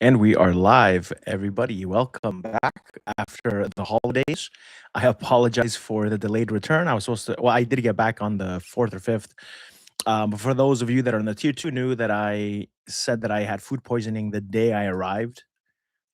And we are live, everybody. Welcome back after the holidays. I apologize for the delayed return. I was supposed to, well, I did get back on the 4th or 5th. But for those of you that are in the tier 2 knew that I said that I had food poisoning the day I arrived,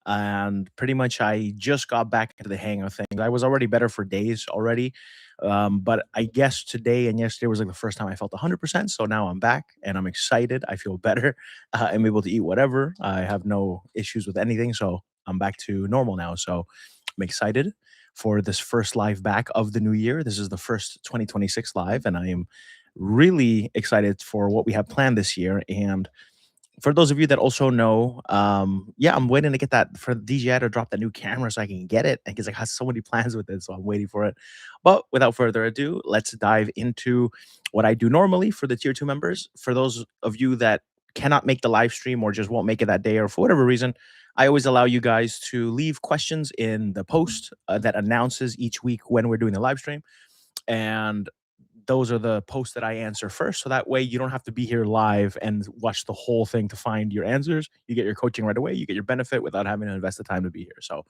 and pretty much I just got back into the hang of things. I was already better for days already, but I guess today and yesterday was like the first time I felt 100%. So now I'm back and I'm excited. I feel better. I'm able to eat whatever. I have no issues with anything, so I'm back to normal now. So I'm excited for this first live back of the new year. This is the first 2026 live, and I am really excited for what we have planned this year. And for those of you that also know, yeah, I'm waiting to get that for DJI to drop that new camera so I can get it because I got so many plans with it. So I'm waiting for it. But without further ado, let's dive into what I do normally for the tier 2 members. For those of you that cannot make the live stream or just won't make it that day or for whatever reason, I always allow you guys to leave questions in the post that announces each week when we're doing the live stream. And those are the posts that I answer first. So that way you don't have to be here live and watch the whole thing to find your answers. You get your coaching right away. You get your benefit without having to invest the time to be here. So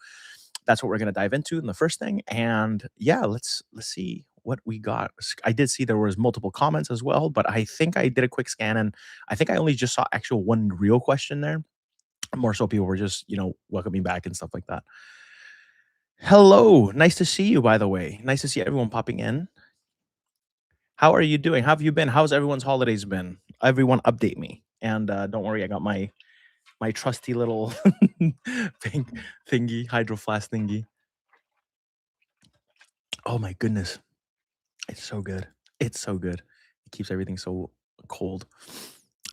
that's what we're going to dive into in the first thing. And yeah, let's see what we got. I did see there was multiple comments as well, but I think I did a quick scan and I think I only just saw actual one real question there. More so people were just, welcoming back and stuff like that. Hello, nice to see you, by the way. Nice to see everyone popping in. How are you doing? How have you been? How's everyone's holidays been? Everyone update me. And don't worry, I got my trusty little thingy, hydro flask thingy. Oh my goodness. It's so good. It's so good. It keeps everything so cold.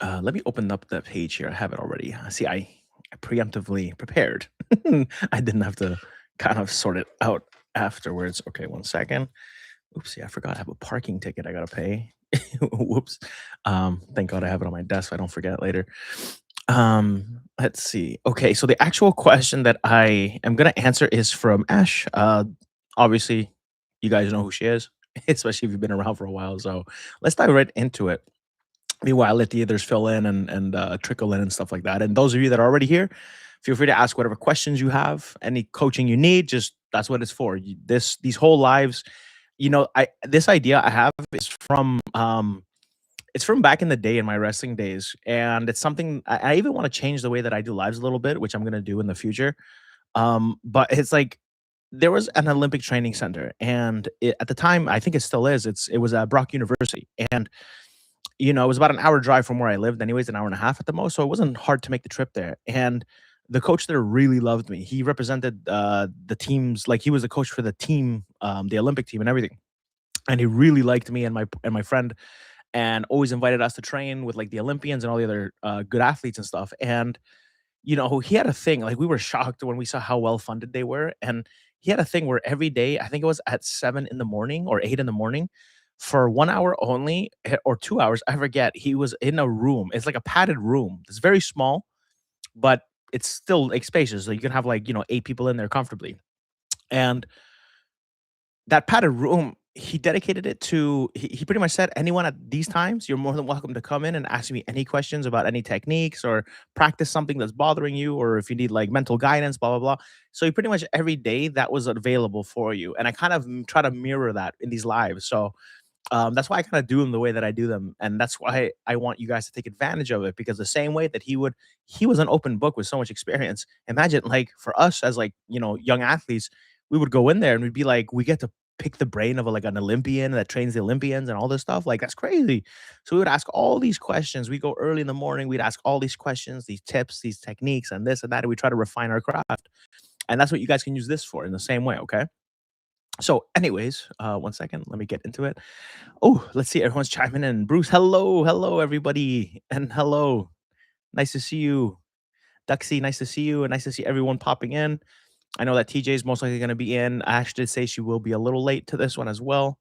Let me open up the page here. I have it already. See, I preemptively prepared. I didn't have to kind of sort it out afterwards. Okay, 1 second. Oopsie, I forgot I have a parking ticket I gotta pay. Whoops. Thank God I have it on my desk so I don't forget later. Let's see. Okay, so the actual question that I am gonna answer is from Ash. Obviously, you guys know who she is, especially if you've been around for a while. So let's dive right into it. Meanwhile, let the others fill in and trickle in and stuff like that. And those of you that are already here, feel free to ask whatever questions you have, any coaching you need. Just that's what it's for. These whole lives, I this idea I have is from it's from back in the day in my wrestling days, and it's something I even want to change the way that I do lives a little bit, which I'm gonna do in the future. But it's like there was an Olympic training center, and at the time, I think it still is. It was at Brock University, and it was about an hour drive from where I lived, anyways, an hour and a half at the most. So it wasn't hard to make the trip there. And the coach there really loved me. He represented the teams, like he was the coach for the team, the Olympic team, and everything. And he really liked me and my friend, and always invited us to train with like the Olympians and all the other good athletes and stuff. And he had a thing like we were shocked when we saw how well funded they were, and he had a thing where every day, I think it was at 7 in the morning or 8 in the morning, for 1 hour only or 2 hours, I forget. He was in a room. It's like a padded room. It's very small, but it's still like spacious. So you can have like 8 people in there comfortably. And that padded room, he dedicated it to he pretty much said, "Anyone at these times, you're more than welcome to come in and ask me any questions about any techniques or practice something that's bothering you, or if you need like mental guidance, blah blah blah." So he pretty much every day that was available for you, and I kind of try to mirror that in these lives. So that's why I kind of do them the way that I do them, and that's why I want you guys to take advantage of it, because the same way that he was an open book with so much experience. Imagine like for us as like young athletes, we would go in there and we'd be like, we get to pick the brain of like an Olympian that trains the Olympians and all this stuff. Like that's crazy. So we would ask all these questions. We go early in the morning. We'd ask all these questions, these tips, these techniques, and this and that. And we try to refine our craft. And that's what you guys can use this for in the same way. Okay. So, anyways, 1 second. Let me get into it. Oh, let's see. Everyone's chiming in. Bruce, hello, hello, everybody, and hello. Nice to see you, Duxie. Nice to see you, and nice to see everyone popping in. I know that TJ is most likely going to be in. Ash did say she will be a little late to this one as well.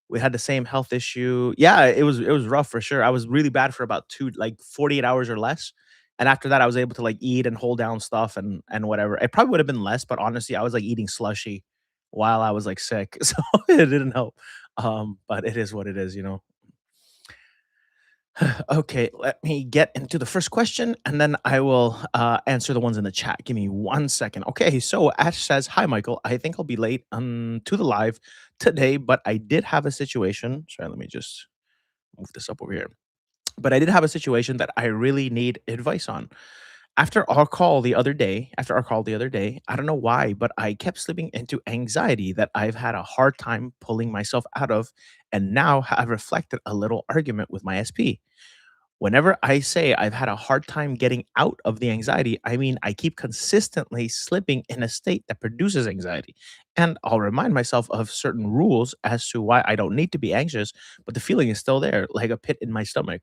We had the same health issue. Yeah, it was rough for sure. I was really bad for about 48 hours or less. And after that, I was able to like eat and hold down stuff and whatever. It probably would have been less, but honestly, I was like eating slushy while I was like sick. So it didn't help. But it is what it is. Okay, let me get into the first question and then I will answer the ones in the chat. Give me 1 second. Okay, so Ash says, "Hi, Michael. I think I'll be late to the live today, but I did have a situation." Sorry, let me just move this up over here. But I did have a situation that I really need advice on. After our call the other day, I don't know why, but I kept slipping into anxiety that I've had a hard time pulling myself out of, and now have reflected a little argument with my SP. Whenever I say I've had a hard time getting out of the anxiety, I mean I keep consistently slipping in a state that produces anxiety. And I'll remind myself of certain rules as to why I don't need to be anxious, but the feeling is still there, like a pit in my stomach.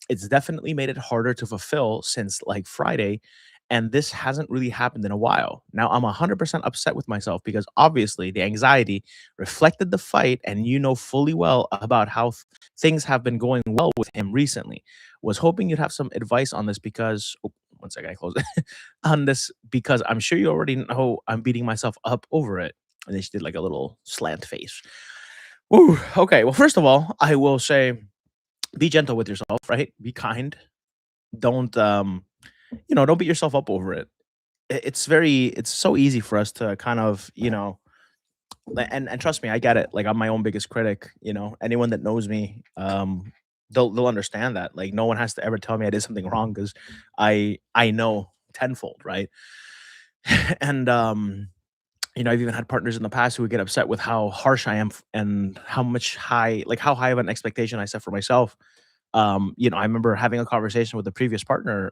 It's definitely made it harder to fulfill since like Friday. And this hasn't really happened in a while. Now I'm 100% upset with myself because obviously the anxiety reflected the fight, and you know fully well about how things have been going well with him recently. Was hoping you'd have some advice on this because, oh, 1 second, I closed it. On this because I'm sure you already know I'm beating myself up over it. And then she did like a little slant face. Woo. Okay. Well, first of all, I will say be gentle with yourself, right? Be kind. Don't don't beat yourself up over it. It's so easy for us to kind of, and trust me, I get it. Like I'm my own biggest critic, Anyone that knows me, they'll understand that. Like no one has to ever tell me I did something wrong because I know tenfold, right? And I've even had partners in the past who would get upset with how harsh I am and how high of an expectation I set for myself. I remember having a conversation with a previous partner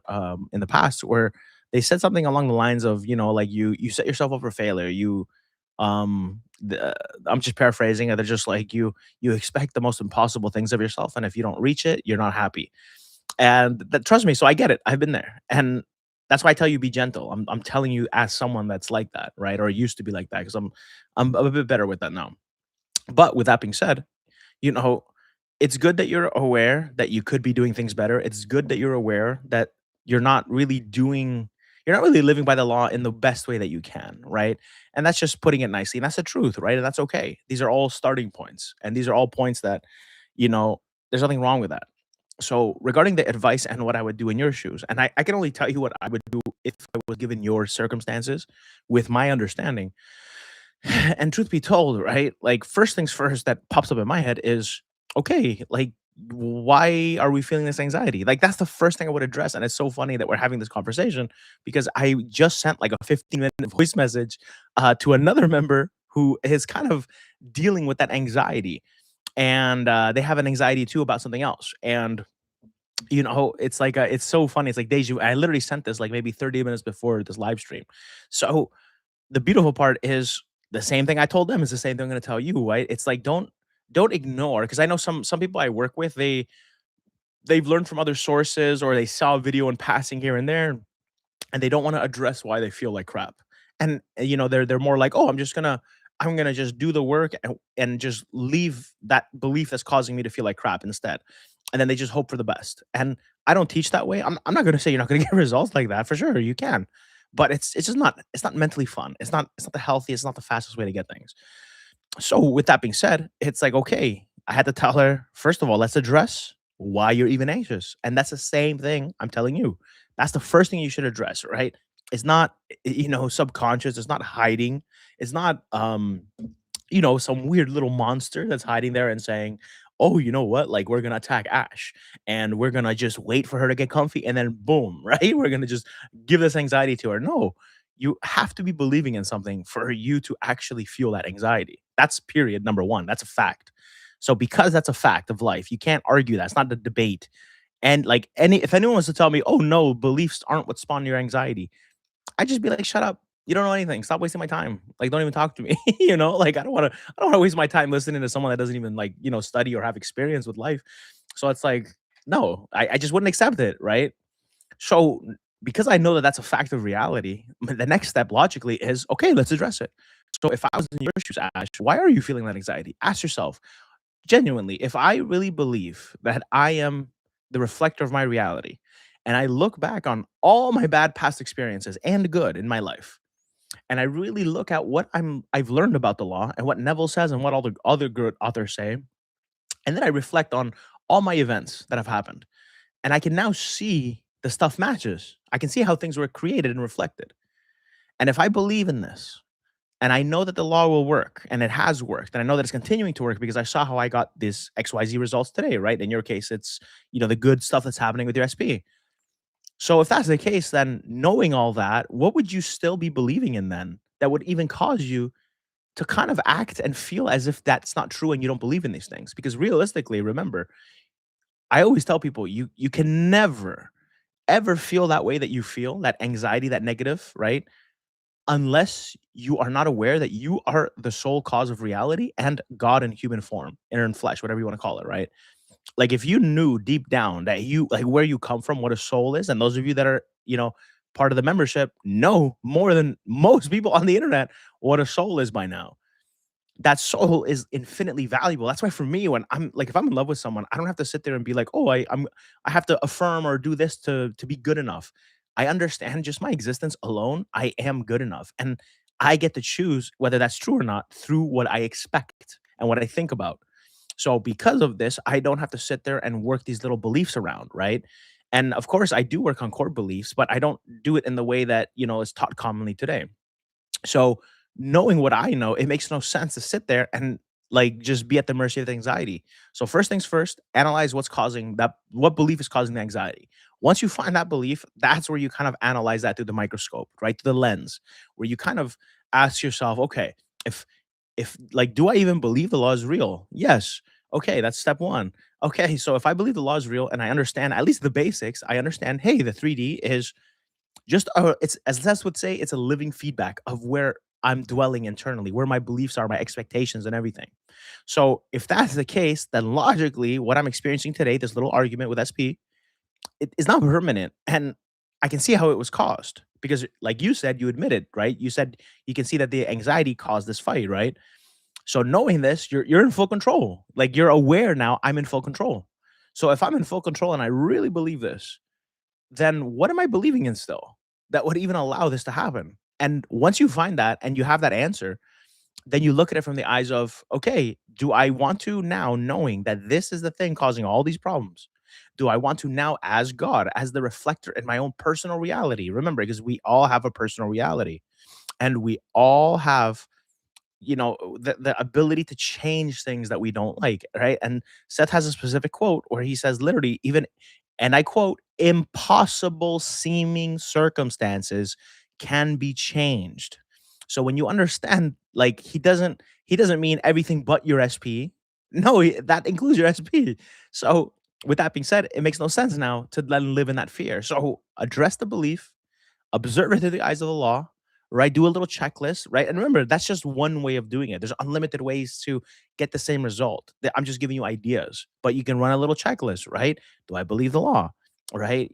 in the past where they said something along the lines of, like you set yourself up for failure. I'm just paraphrasing it. They're just like you expect the most impossible things of yourself, and if you don't reach it, you're not happy. And that, trust me, so I get it. I've been there, and that's why I tell you be gentle. I'm telling you as someone that's like that, right, or used to be like that, because I'm a bit better with that now. But with that being said, you know, it's good that you're aware that you could be doing things better. It's good that you're aware that you're not really doing you're not really living by the law in the best way that you can, right? And that's just putting it nicely. And that's the truth, right? And that's okay. These are all starting points. And these are all points that, you know, there's nothing wrong with that. So regarding the advice and what I would do in your shoes, and I can only tell you what I would do if I was given your circumstances with my understanding. And truth be told, right? Like first things first that pops up in my head is, okay, like why are we feeling this anxiety? Like that's the first thing I would address. And it's so funny that we're having this conversation because I just sent like a 15-minute voice message to another member who is kind of dealing with that anxiety. And they have an anxiety too about something else. And it's like it's so funny. It's like deja vu. I literally sent this like maybe 30 minutes before this live stream. So the beautiful part is the same thing I told them is the same thing I'm gonna tell you, right? It's like don't ignore, because I know some people I work with, they've learned from other sources or they saw a video in passing here and there, and they don't want to address why they feel like crap. And they're more like, "Oh, I'm gonna just do the work and just leave that belief that's causing me to feel like crap instead." And then they just hope for the best. And I don't teach that way. I'm not gonna say you're not gonna get results like that. For sure, you can. But it's just not mentally fun. It's not the healthiest, it's not the fastest way to get things. So with that being said, it's like, okay, I had to tell her, first of all, let's address why you're even anxious. And that's the same thing I'm telling you. That's the first thing you should address, right? It's not, subconscious. It's not hiding. It's not, some weird little monster that's hiding there and saying, oh, you know what? Like, we're going to attack Ash and we're going to just wait for her to get comfy and then boom, right? We're going to just give this anxiety to her. No, you have to be believing in something for you to actually feel that anxiety. That's period number one. That's a fact. So because that's a fact of life, you can't argue that. It's not a debate. And like if anyone wants to tell me, oh no, beliefs aren't what spawn your anxiety, I just be like, shut up. You don't know anything. Stop wasting my time. Like, don't even talk to me. Like I don't want to waste my time listening to someone that doesn't even like, study or have experience with life. So it's like, no, I just wouldn't accept it, right? So, because I know that that's a fact of reality, the next step logically is, okay, let's address it. So, if I was in your shoes, Ash, why are you feeling that anxiety? Ask yourself, genuinely, if I really believe that I am the reflector of my reality, and I look back on all my bad past experiences and good in my life, and I really look at what I've learned about the law and what Neville says and what all the other good authors say, and then I reflect on all my events that have happened. And I can now see the stuff matches. I can see how things were created and reflected. And if I believe in this, and I know that the law will work and it has worked, and I know that it's continuing to work because I saw how I got this XYZ results today, right? In your case, it's the good stuff that's happening with your SP. So if that's the case, then knowing all that, what would you still be believing in then that would even cause you to kind of act and feel as if that's not true and you don't believe in these things? Because realistically, remember, I always tell people you can never ever feel that way that you feel, that anxiety, that negative, right? Unless you are not aware that you are the sole cause of reality and God in human form, inner and flesh, whatever you want to call it, right? Like if you knew deep down that you like where you come from, what a soul is, and those of you that are, part of the membership know more than most people on the internet what a soul is by now. That soul is infinitely valuable. That's why for me, when I'm like, if I'm in love with someone, I don't have to sit there and be like, oh, I have to affirm or do this to be good enough. I understand just my existence alone. I am good enough, and I get to choose whether that's true or not through what I expect and what I think about. So because of this, I don't have to sit there and work these little beliefs around, right? And of course, I do work on core beliefs, but I don't do it in the way that is taught commonly today. So knowing what I know, it makes no sense to sit there and like just be at the mercy of the anxiety. So first things first, analyze what's causing that, what belief is causing the anxiety. Once you find that belief, that's where you kind of analyze that through the microscope, right? Through the lens, where you kind of ask yourself, okay, if like do I even believe the law is real? Yes. Okay, that's step one. Okay, so if I believe the law is real and I understand at least the basics, I understand, hey, the 3D is just it's as Tess would say, it's a living feedback of where I'm dwelling internally, where my beliefs are, my expectations, and everything. So if that's the case, then logically, what I'm experiencing today, this little argument with SP, it is not permanent, and I can see how it was caused because, like you said, you admitted, right? You said you can see that the anxiety caused this fight, right? So knowing this, you're in full control. Like you're aware now, I'm in full control. So if I'm in full control and I really believe this, then what am I believing in still that would even allow this to happen? And once you find that and you have that answer, then you look at it from the eyes of, okay, do I want to now, knowing that this is the thing causing all these problems? Do I want to now, as God, as the reflector in my own personal reality? Remember, because we all have a personal reality and we all have the ability to change things that we don't like, right? And Seth has a specific quote where he says literally, even, and I quote, impossible seeming circumstances can be changed. So when you understand, like he doesn't mean everything but your SP. No, that includes your SP. So with that being said, it makes no sense now to then live in that fear. So address the belief, observe it through the eyes of the law, right? Do a little checklist, right? And remember, that's just one way of doing it. There's unlimited ways to get the same result. I'm just giving you ideas, but you can run a little checklist, right? Do I believe the law? Right?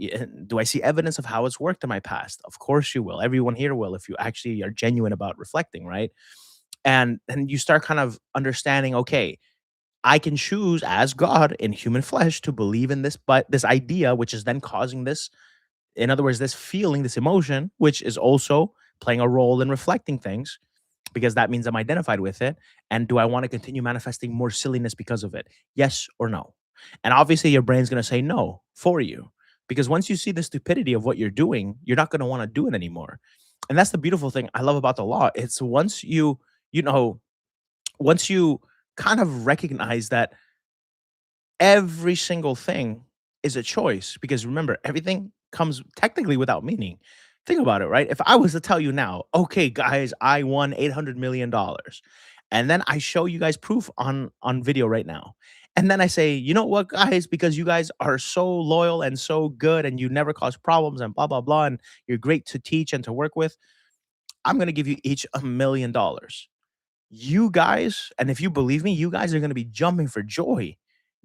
Do I see evidence of how it's worked in my past? Of course you will. Everyone here will if you actually are genuine about reflecting, right? And you start kind of understanding, okay, I can choose as God in human flesh to believe in this, but this idea, which is then causing this, in other words, this feeling, this emotion, which is also playing a role in reflecting things, because that means I'm identified with it. And do I want to continue manifesting more silliness because of it? Yes or no? And obviously, your brain's going to say no for you, because once you see the stupidity of what you're doing, you're not going to want to do it anymore. And that's the beautiful thing I love about the law. It's you know, once you kind of recognize that every single thing is a choice, because remember, everything comes technically without meaning. Think about it, right? If I was to tell you now, okay, guys, I won $800 million, and then I show you guys proof on video right now, and then I say, you know what, guys, because you guys are so loyal and so good, and you never cause problems, and blah blah blah, and you're great to teach and to work with, I'm gonna give you each $1 million. You guys, and if you believe me, you guys are gonna be jumping for joy.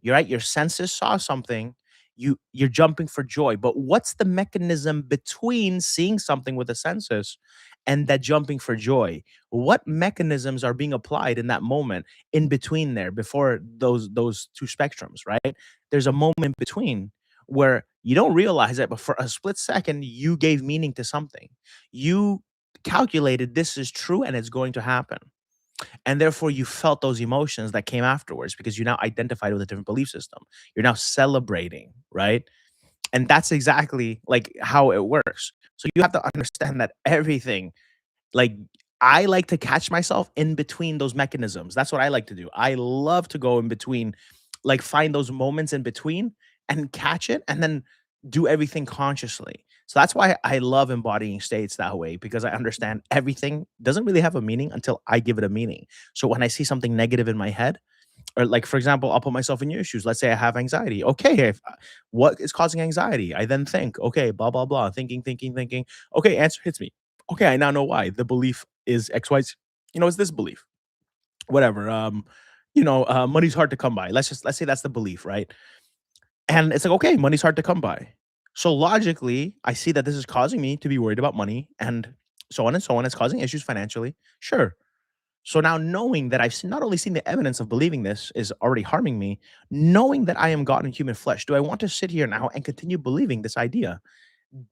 You're right, your senses saw something, you're jumping for joy. But what's the mechanism between seeing something with the senses and that jumping for joy? What mechanisms are being applied in that moment in between there before those two spectrums, right? There's a moment in between where you don't realize it, but for a split second, you gave meaning to something. You calculated this is true and it's going to happen, and therefore you felt those emotions that came afterwards because you now identified with a different belief system. You're now celebrating, right? And that's exactly like how it works. So you have to understand that everything, like, I like to catch myself in between those mechanisms. That's what I like to do. I love to go in between, like, find those moments in between and catch it and then do everything consciously. So that's why I love embodying states that way, because I understand everything doesn't really have a meaning until I give it a meaning. So when I see something negative in my head, or like for example, I'll put myself in your shoes. Let's say I have anxiety. Okay, what is causing anxiety? I then think, okay, blah blah blah, thinking. Okay, answer hits me. Okay, I now know why. The belief is X, Y, Z. It's this belief. Whatever. Money's hard to come by. Let's say that's the belief, right? And it's like, okay, money's hard to come by. So logically, I see that this is causing me to be worried about money and so on and so on. It's causing issues financially. Sure. So now knowing that not only seen the evidence of believing this is already harming me, knowing that I am God in human flesh, do I want to sit here now and continue believing this idea?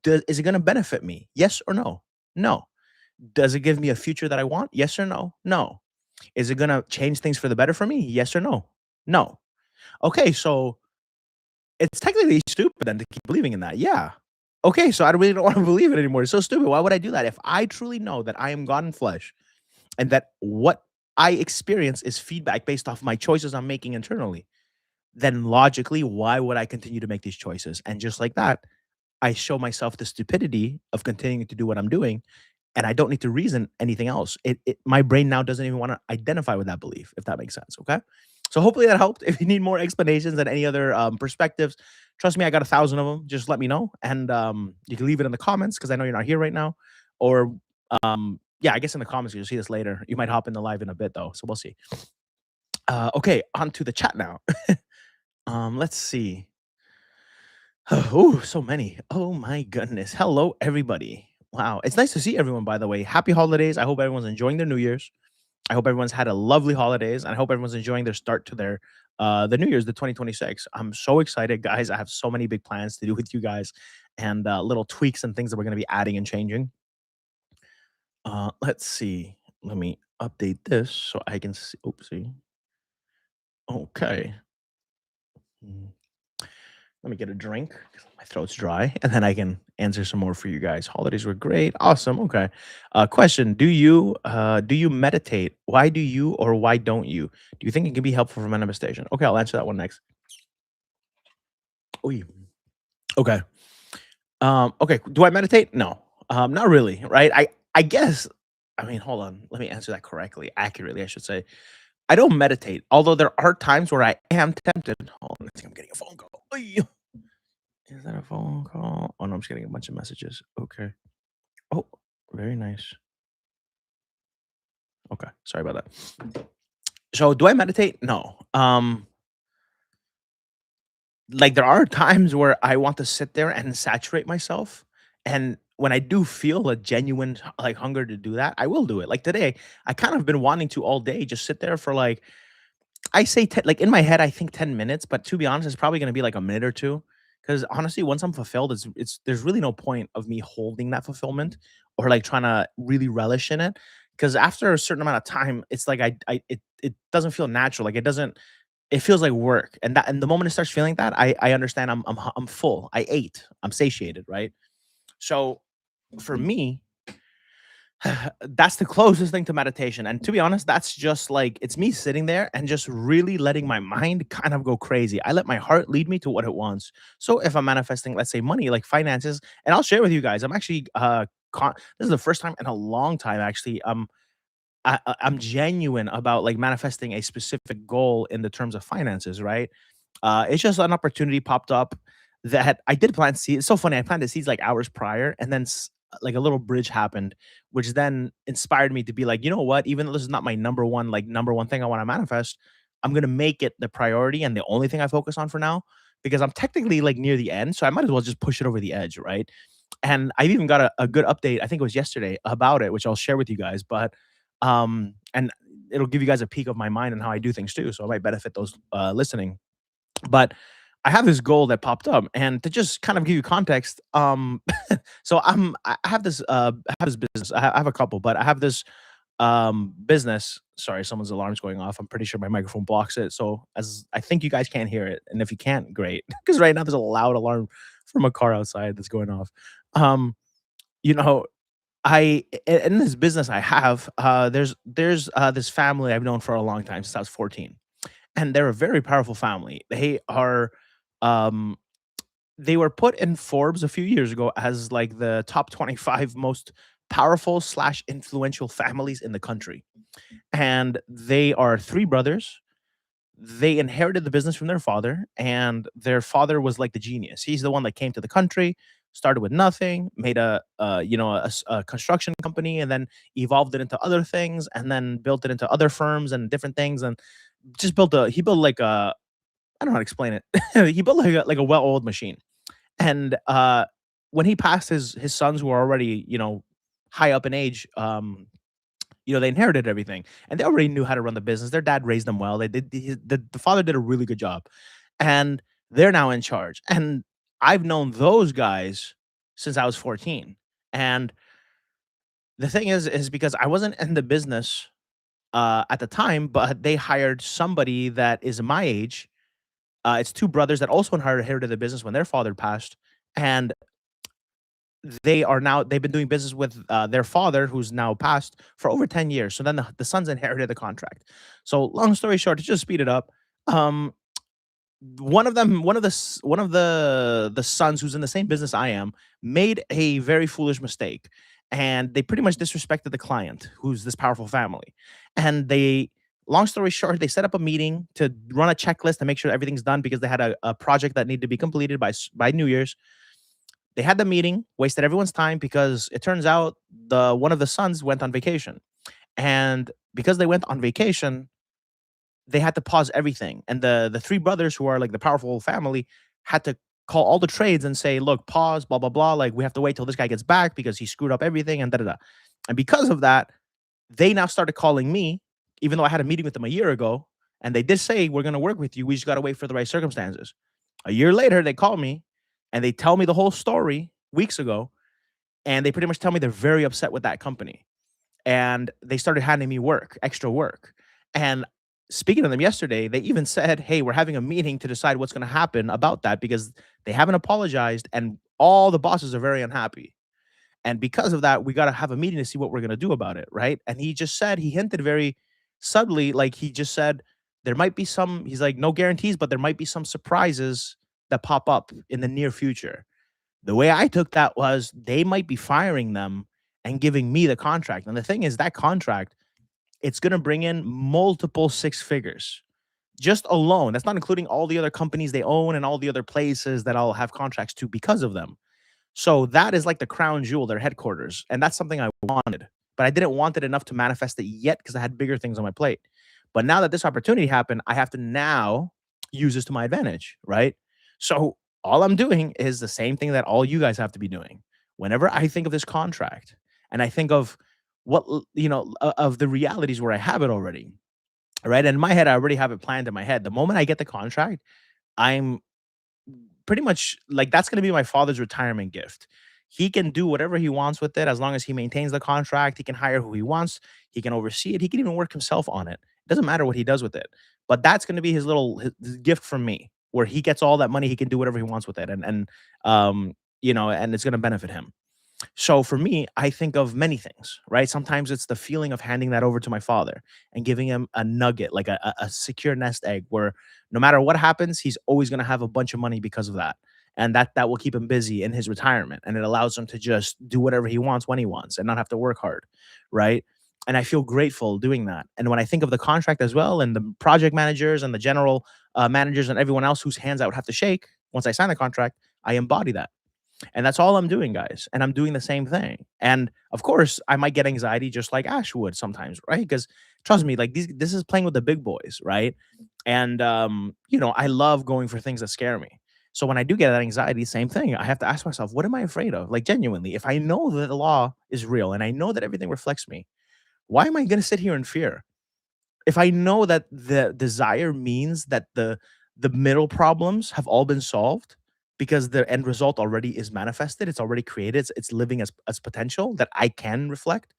Is it going to benefit me? Yes or no? No. Does it give me a future that I want? Yes or no? No. Is it going to change things for the better for me? Yes or no? No. Okay, so it's technically stupid then to keep believing in that. Yeah. Okay, so I really don't want to believe it anymore. It's so stupid. Why would I do that? If I truly know that I am God in flesh, and that what I experience is feedback based off my choices I'm making internally, then logically, why would I continue to make these choices? And just like that, I show myself the stupidity of continuing to do what I'm doing, and I don't need to reason anything else. My brain now doesn't even want to identify with that belief, if that makes sense. Okay. So hopefully that helped. If you need more explanations and any other perspectives, trust me, I got 1,000 of them. Just let me know, and you can leave it in the comments because I know you're not here right now. Or yeah, I guess in the comments you'll see this later. You might hop in the live in a bit though, so we'll see. Okay, on to the chat now. Let's see. Oh, so many. Oh my goodness. Hello, everybody. Wow. It's nice to see everyone, by the way. Happy holidays. I hope everyone's enjoying their New Year's. I hope everyone's had a lovely holidays, and I hope everyone's enjoying their start to their the New Year's, the 2026. I'm so excited, guys. I have so many big plans to do with you guys and little tweaks and things that we're gonna be adding and changing. Let's see. Let me update this so I can see. Oopsie. Okay. Mm. Let me get a drink 'cause my throat's dry, and then I can answer some more for you guys. Holidays were great. Awesome. Okay. Question: Do you meditate? Why do you or why don't you? Do you think it can be helpful for manifestation? Okay, I'll answer that one next. Oy. Okay. Okay. Do I meditate? No. Not really. Right. I guess. I mean, hold on. Let me answer that correctly, accurately, I should say. I don't meditate, although there are times where I am tempted. Hold on, I think I'm getting a phone call. Oy. Is that a phone call? Oh, no, I'm just getting a bunch of messages. Okay. Oh, very nice. Okay. Sorry about that. So, do I meditate? No. Like there are times where I want to sit there and saturate myself. And when I do feel a genuine like hunger to do that, I will do it. Like today, I kind of been wanting to all day just sit there for like I say like in my head, I think 10 minutes, but to be honest, it's probably gonna be like a minute or two. Because honestly, once I'm fulfilled, it's there's really no point of me holding that fulfillment or like trying to really relish in it. Because after a certain amount of time, it's like it doesn't feel natural. Like it feels like work. And the moment it starts feeling that, I understand I'm full. I ate. I'm satiated, right? So for me, that's the closest thing to meditation. And to be honest, that's just like it's me sitting there and just really letting my mind kind of go crazy. I let my heart lead me to what it wants. So if I'm manifesting, let's say money, like finances, and I'll share with you guys, I'm actually this is the first time in a long time actually. I'm genuine about like manifesting a specific goal in the terms of finances, right? It's just an opportunity popped up that I did plant seeds. It's so funny. I planted seeds like hours prior, and then like a little bridge happened, which then inspired me to be like, you know what? Even though this is not my number one thing I want to manifest, I'm gonna make it the priority and the only thing I focus on for now because I'm technically like near the end, so I might as well just push it over the edge, right? And I've even got a good update. I think it was yesterday about it, which I'll share with you guys. But and it'll give you guys a peek of my mind and how I do things too. So it might benefit those listening. But I have this goal that popped up, and to just kind of give you context, I have this business. I have a couple, but I have this business. Sorry, someone's alarm's going off. I'm pretty sure my microphone blocks it. So as I think you guys can't hear it, and if you can't, great, because right now there's a loud alarm from a car outside that's going off. Um, you know, in this business I have, there's this family I've known for a long time since I was 14, and they're a very powerful family. Um they were put in Forbes a few years ago as like the top 25 most powerful slash influential families in the country. And they are three brothers. They inherited the business from their father, and their father was like the genius. He's the one that came to the country, started with nothing, made a construction company, and then evolved it into other things, and then built it into other firms and different things, and just built a he built like a I don't know how to explain it. He built like a well-oiled machine. And when he passed, his sons who were already high up in age, they inherited everything, and they already knew how to run the business. Their dad raised them well. They did the father did a really good job, and they're now in charge. And I've known those guys since I was 14. And the thing is because I wasn't in the business at the time, but they hired somebody that is my age. It's two brothers that also inherited the business when their father passed, and they've been doing business with their father, who's now passed, for over 10 years. So then the sons inherited the contract. So long story short, to just speed it up, um, one of the sons who's in the same business I am made a very foolish mistake, and they pretty much disrespected the client, who's this powerful family. And long story short, they set up a meeting to run a checklist to make sure everything's done because they had a project that needed to be completed by New Year's. They had the meeting, wasted everyone's time because it turns out the one of the sons went on vacation. And because they went on vacation, they had to pause everything. And the three brothers, who are like the powerful family, had to call all the trades and say, "Look, pause, blah blah blah. Like we have to wait till this guy gets back because he screwed up everything and da da da." And because of that, they now started calling me, even though I had a meeting with them a year ago, and they did say, "We're going to work with you. We just got to wait for the right circumstances." A year later, they call me and they tell me the whole story weeks ago, and they pretty much tell me they're very upset with that company. And they started handing me work, extra work. And speaking to them yesterday, they even said, "Hey, we're having a meeting to decide what's going to happen about that because they haven't apologized and all the bosses are very unhappy. And because of that, we got to have a meeting to see what we're going to do about it." Right. And he hinted very subtly, like he just said, he's like, no guarantees, but there might be some surprises that pop up in the near future. The way I took that was they might be firing them and giving me the contract. And the thing is, that contract, it's going to bring in multiple six figures just alone. That's not including all the other companies they own and all the other places that I'll have contracts to because of them. So that is like the crown jewel, their headquarters. And that's something I wanted, but I didn't want it enough to manifest it yet because I had bigger things on my plate. But now that this opportunity happened, I have to now use this to my advantage, right? So all I'm doing is the same thing that all you guys have to be doing. Whenever I think of this contract and I think of of the realities where I have it already, right? And in my head, I already have it planned in my head. The moment I get the contract, I'm pretty much like that's gonna be my father's retirement gift. He can do whatever he wants with it as long as he maintains the contract. He can hire who he wants. He can oversee it. He can even work himself on it. It doesn't matter what he does with it. But that's gonna be his gift from me, where he gets all that money. He can do whatever he wants with it, and it's gonna benefit him. So for me, I think of many things, right? Sometimes it's the feeling of handing that over to my father and giving him a nugget, like a secure nest egg, where no matter what happens, he's always going to have a bunch of money because of that. And that will keep him busy in his retirement. And it allows him to just do whatever he wants when he wants and not have to work hard. Right. And I feel grateful doing that. And when I think of the contract as well, and the project managers and the general managers and everyone else whose hands I would have to shake once I sign the contract, I embody that. And that's all I'm doing, guys. And I'm doing the same thing. And of course, I might get anxiety just like Ash would sometimes, right? Because trust me, like this is playing with the big boys, right? And I love going for things that scare me. So when I do get that anxiety, same thing. I have to ask myself, what am I afraid of? Like genuinely, if I know that the law is real and I know that everything reflects me, why am I gonna sit here in fear? If I know that the desire means that the middle problems have all been solved because the end result already is manifested, it's already created, it's living as potential that I can reflect,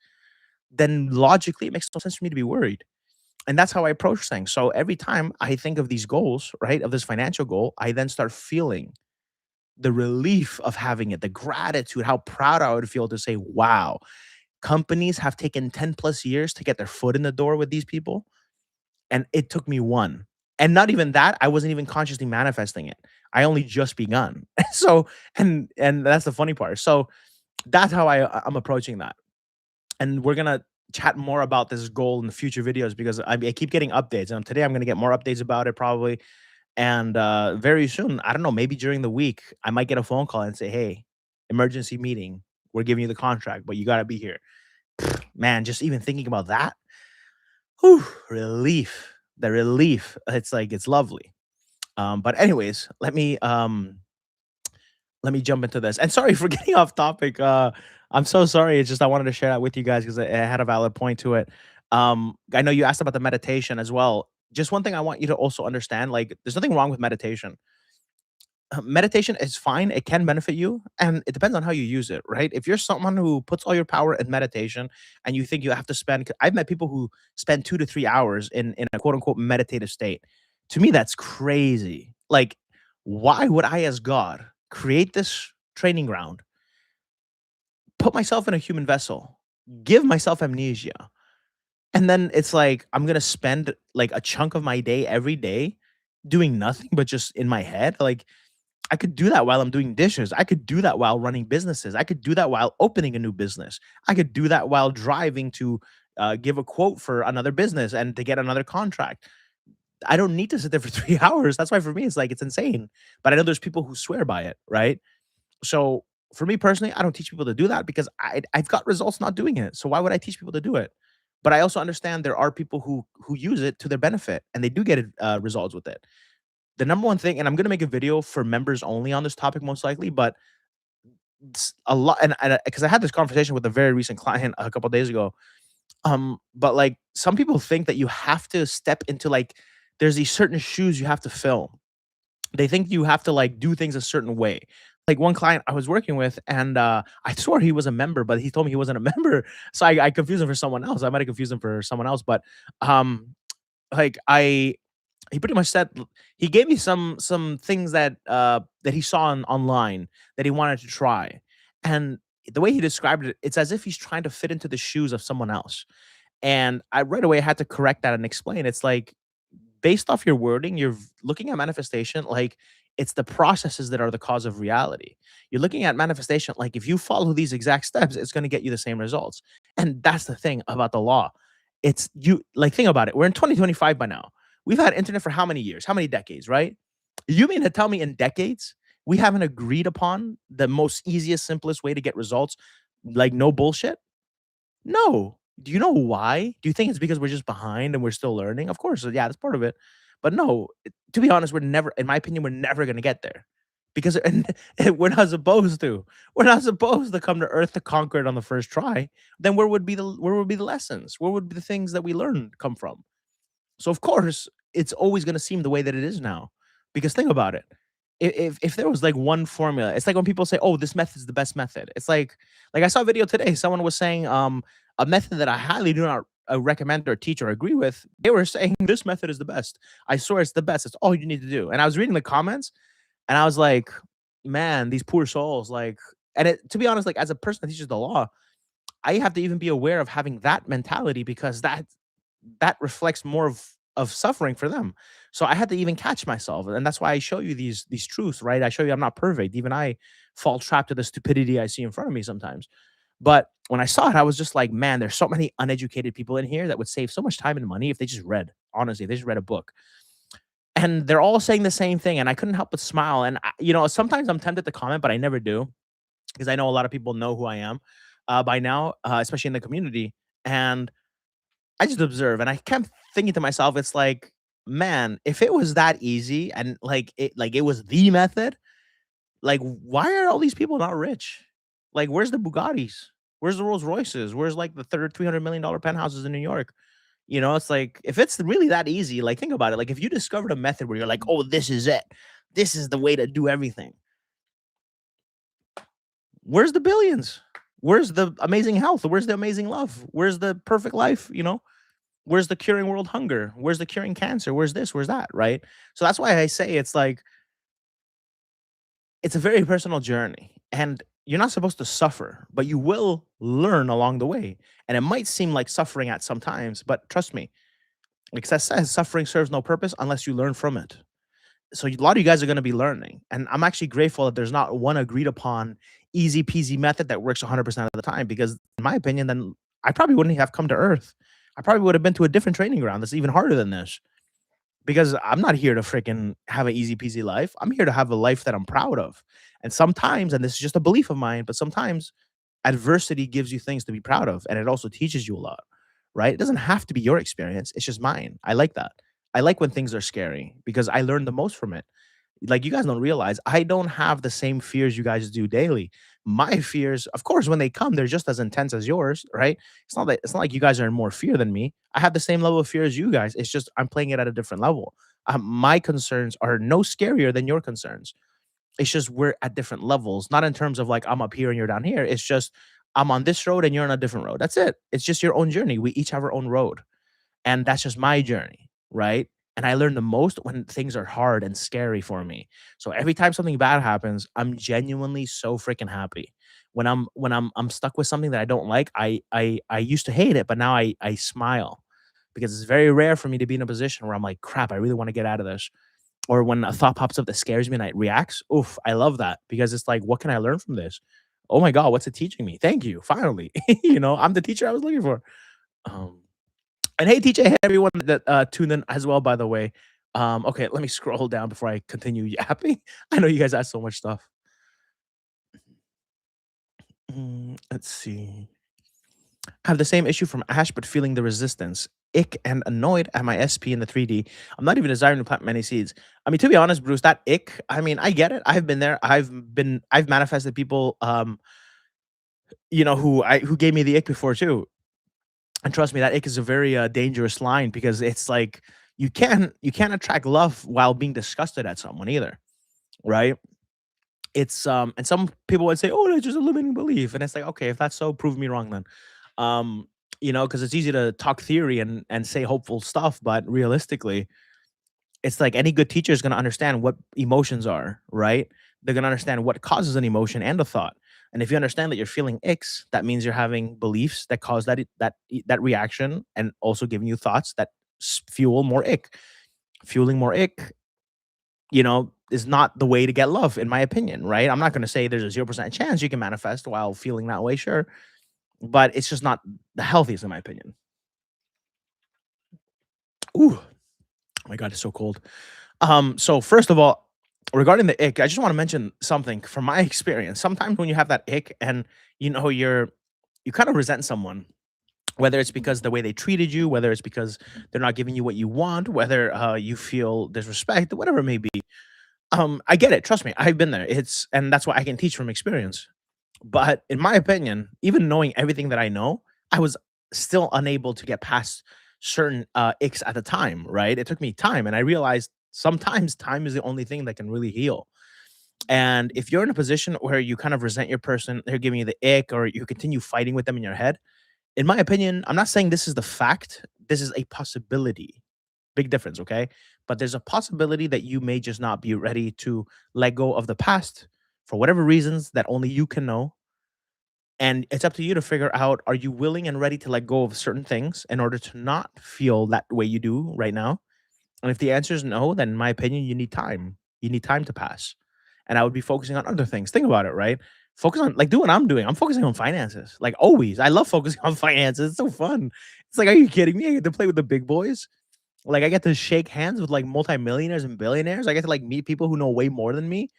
then logically it makes no sense for me to be worried. And that's how I approach things. So every time I think of these goals, right, of this financial goal, I then start feeling the relief of having it, the gratitude, how proud I would feel to say, wow, companies have taken 10 plus years to get their foot in the door with these people. And it took me one. And not even that, I wasn't even consciously manifesting it. I only just begun. So, and that's the funny part. So that's how I'm approaching that. And we're gonna chat more about this goal in the future videos because I keep getting updates. And today I'm gonna get more updates about it probably. And very soon, I don't know, maybe during the week, I might get a phone call and say, "Hey, emergency meeting. We're giving you the contract, but you gotta be here." Man, just even thinking about that, whew, relief. The relief. It's like it's lovely. But anyways, let me jump into this. And sorry for getting off topic. I'm so sorry. It's just I wanted to share that with you guys because it had a valid point to it. I know you asked about the meditation as well. Just one thing I want you to also understand, like, there's nothing wrong with meditation. Meditation is fine. It can benefit you, and it depends on how you use it, right? If you're someone who puts all your power in meditation and you think you have to spend, I've met people who spend 2 to 3 hours in a quote unquote meditative state. To me, that's crazy. Like, why would I, as God, create this training ground, put myself in a human vessel, give myself amnesia, and then it's like I'm gonna spend like a chunk of my day every day doing nothing but just in my head? Like, I could do that while I'm doing dishes. I could do that while running businesses. I could do that while opening a new business. I could do that while driving to give a quote for another business and to get another contract. I don't need to sit there for 3 hours. That's why for me, it's like it's insane. But I know there's people who swear by it, right? So for me personally, I don't teach people to do that because I've got results not doing it. So why would I teach people to do it? But I also understand there are people who use it to their benefit and they do get results with it. The number one thing, and I'm gonna make a video for members only on this topic most likely, but it's a lot, and because I had this conversation with a very recent client a couple days ago. But like some people think that you have to step into like there's these certain shoes you have to fill. They think you have to like do things a certain way. Like one client I was working with, and I swore he was a member, but he told me he wasn't a member. So I confused him for someone else. I might have confused him for someone else, but um, like I he pretty much said he gave me some things that that he saw online that he wanted to try, and the way he described it, it's as if he's trying to fit into the shoes of someone else. And I right away had to correct that and explain. It's like based off your wording, you're looking at manifestation like it's the processes that are the cause of reality. You're looking at manifestation like if you follow these exact steps, it's going to get you the same results. And that's the thing about the law. It's you like think about it. We're in 2025 by now. We've had internet for how many years? How many decades, right? You mean to tell me in decades we haven't agreed upon the most easiest, simplest way to get results, like no bullshit? No. Do you know why? Do you think it's because we're just behind and we're still learning? Of course, yeah, that's part of it. But no, to be honest, we're never, in my opinion, we're never going to get there because and we're not supposed to. We're not supposed to come to Earth to conquer it on the first try. Then where would be the lessons? Where would be the things that we learned come from? So of course, it's always going to seem the way that it is now. Because think about it. If there was like one formula, it's like when people say, "Oh, this method is the best method." It's like I saw a video today. Someone was saying a method that I highly do not recommend or teach or agree with. They were saying this method is the best. I swear it's the best. It's all you need to do. And I was reading the comments, and I was like, "Man, these poor souls!" Like, and to be honest, like as a person that teaches the law, I have to even be aware of having that mentality because that reflects more of suffering for them. So I had to even catch myself, and that's why I show you these truths, right? I show you I'm not perfect. Even I fall trapped to the stupidity I see in front of me sometimes. But when I saw it, I was just like, man, there's so many uneducated people in here that would save so much time and money if they just read. Honestly, if they just read a book. And they're all saying the same thing, and I couldn't help but smile. And sometimes I'm tempted to comment, but I never do because I know a lot of people know who I am by now, especially in the community. And I just observe, and I kept thinking to myself, it's like, man, if it was that easy and like it was the method, like why are all these people not rich? Like, where's the Bugattis? Where's the Rolls Royces? Where's like the third $300 million penthouses in New York? It's like if it's really that easy, like think about it. Like if you discovered a method where you're like, oh, this is it, this is the way to do everything. Where's the billions? Where's the amazing health? Where's the amazing love? Where's the perfect life? Where's the curing world hunger? Where's the curing cancer? Where's this? Where's that? Right? So that's why I say it's like it's a very personal journey, and you're not supposed to suffer, but you will learn along the way. And it might seem like suffering at some times, but trust me, like success says, suffering serves no purpose unless you learn from it. So a lot of you guys are going to be learning, and I'm actually grateful that there's not one agreed upon easy peasy method that works 100% of the time, because in my opinion, then I probably wouldn't have come to earth. I probably would have been to a different training ground that's even harder than this, because I'm not here to freaking have an easy peasy life. I'm here to have a life that I'm proud of. And sometimes, and this is just a belief of mine, but sometimes adversity gives you things to be proud of, and it also teaches you a lot, right? It doesn't have to be your experience. It's just mine. I like that. I like when things are scary because I learn the most from it. Like, you guys don't realize I don't have the same fears you guys do daily. My fears, of course, when they come, they're just as intense as yours, right? It's not like you guys are in more fear than me. I have the same level of fear as you guys. It's just I'm playing it at a different level. My concerns are no scarier than your concerns. It's just we're at different levels, not in terms of like I'm up here and you're down here. It's just I'm on this road and you're on a different road. That's it. It's just your own journey. We each have our own road. And that's just my journey, right? And I learn the most when things are hard and scary for me. So every time something bad happens, I'm genuinely so freaking happy. When I'm stuck with something that I don't like, I used to hate it, but now I smile because it's very rare for me to be in a position where I'm like, crap, I really want to get out of this. Or when a thought pops up that scares me and it reacts, oof, I love that because it's like, what can I learn from this? Oh my God, what's it teaching me? Thank you. Finally. I'm the teacher I was looking for. Um, and hey, TJ, hey, everyone that tuned in as well, by the way. Okay, let me scroll down before I continue yapping. I know you guys asked so much stuff. Let's see. I have the same issue from Ash, but feeling the resistance. Ick and annoyed at my SP in the 3D. I'm not even desiring to plant many seeds. I mean, to be honest, Bruce, that ick, I mean, I get it. I've been there. I've manifested people, who gave me the ick before too. And trust me, that ick is a very dangerous line because it's like you can't attract love while being disgusted at someone either, right? And some people would say, "Oh, that's just a limiting belief," and it's like, okay, if that's so, prove me wrong then. Um, because it's easy to talk theory and say hopeful stuff, but realistically, it's like any good teacher is going to understand what emotions are, right? They're going to understand what causes an emotion and a thought. And if you understand that you're feeling icks, that means you're having beliefs that cause that reaction, and also giving you thoughts that fuel more ick. Fueling more ick, is not the way to get love, in my opinion, right? I'm not going to say there's a 0% chance you can manifest while feeling that way, sure, but it's just not the healthiest, in my opinion. Ooh, oh my God, it's so cold. So first of all, regarding the ick, I just want to mention something from my experience. Sometimes when you have that ick and you kind of resent someone, whether it's because the way they treated you, whether it's because they're not giving you what you want, whether you feel disrespect, whatever it may be. I get it. Trust me, I've been there. And that's why I can teach from experience. But in my opinion, even knowing everything that I know, I was still unable to get past certain icks at the time, right? It took me time, and I realized sometimes time is the only thing that can really heal. And if you're in a position where you kind of resent your person, they're giving you the ick, or you continue fighting with them in your head, in my opinion, I'm not saying this is the fact, this is a possibility. Big difference, okay? But there's a possibility that you may just not be ready to let go of the past for whatever reasons that only you can know, and it's up to you to figure out, are you willing and ready to let go of certain things in order to not feel that way you do right now? And if the answer is no, then in my opinion, you need time. You need time to pass. And I would be focusing on other things. Think about it, right? Focus on, like, do what I'm doing. I'm focusing on finances. Like, always. I love focusing on finances. It's so fun. It's like, are you kidding me? I get to play with the big boys. Like, I get to shake hands with like multimillionaires and billionaires. I get to like meet people who know way more than me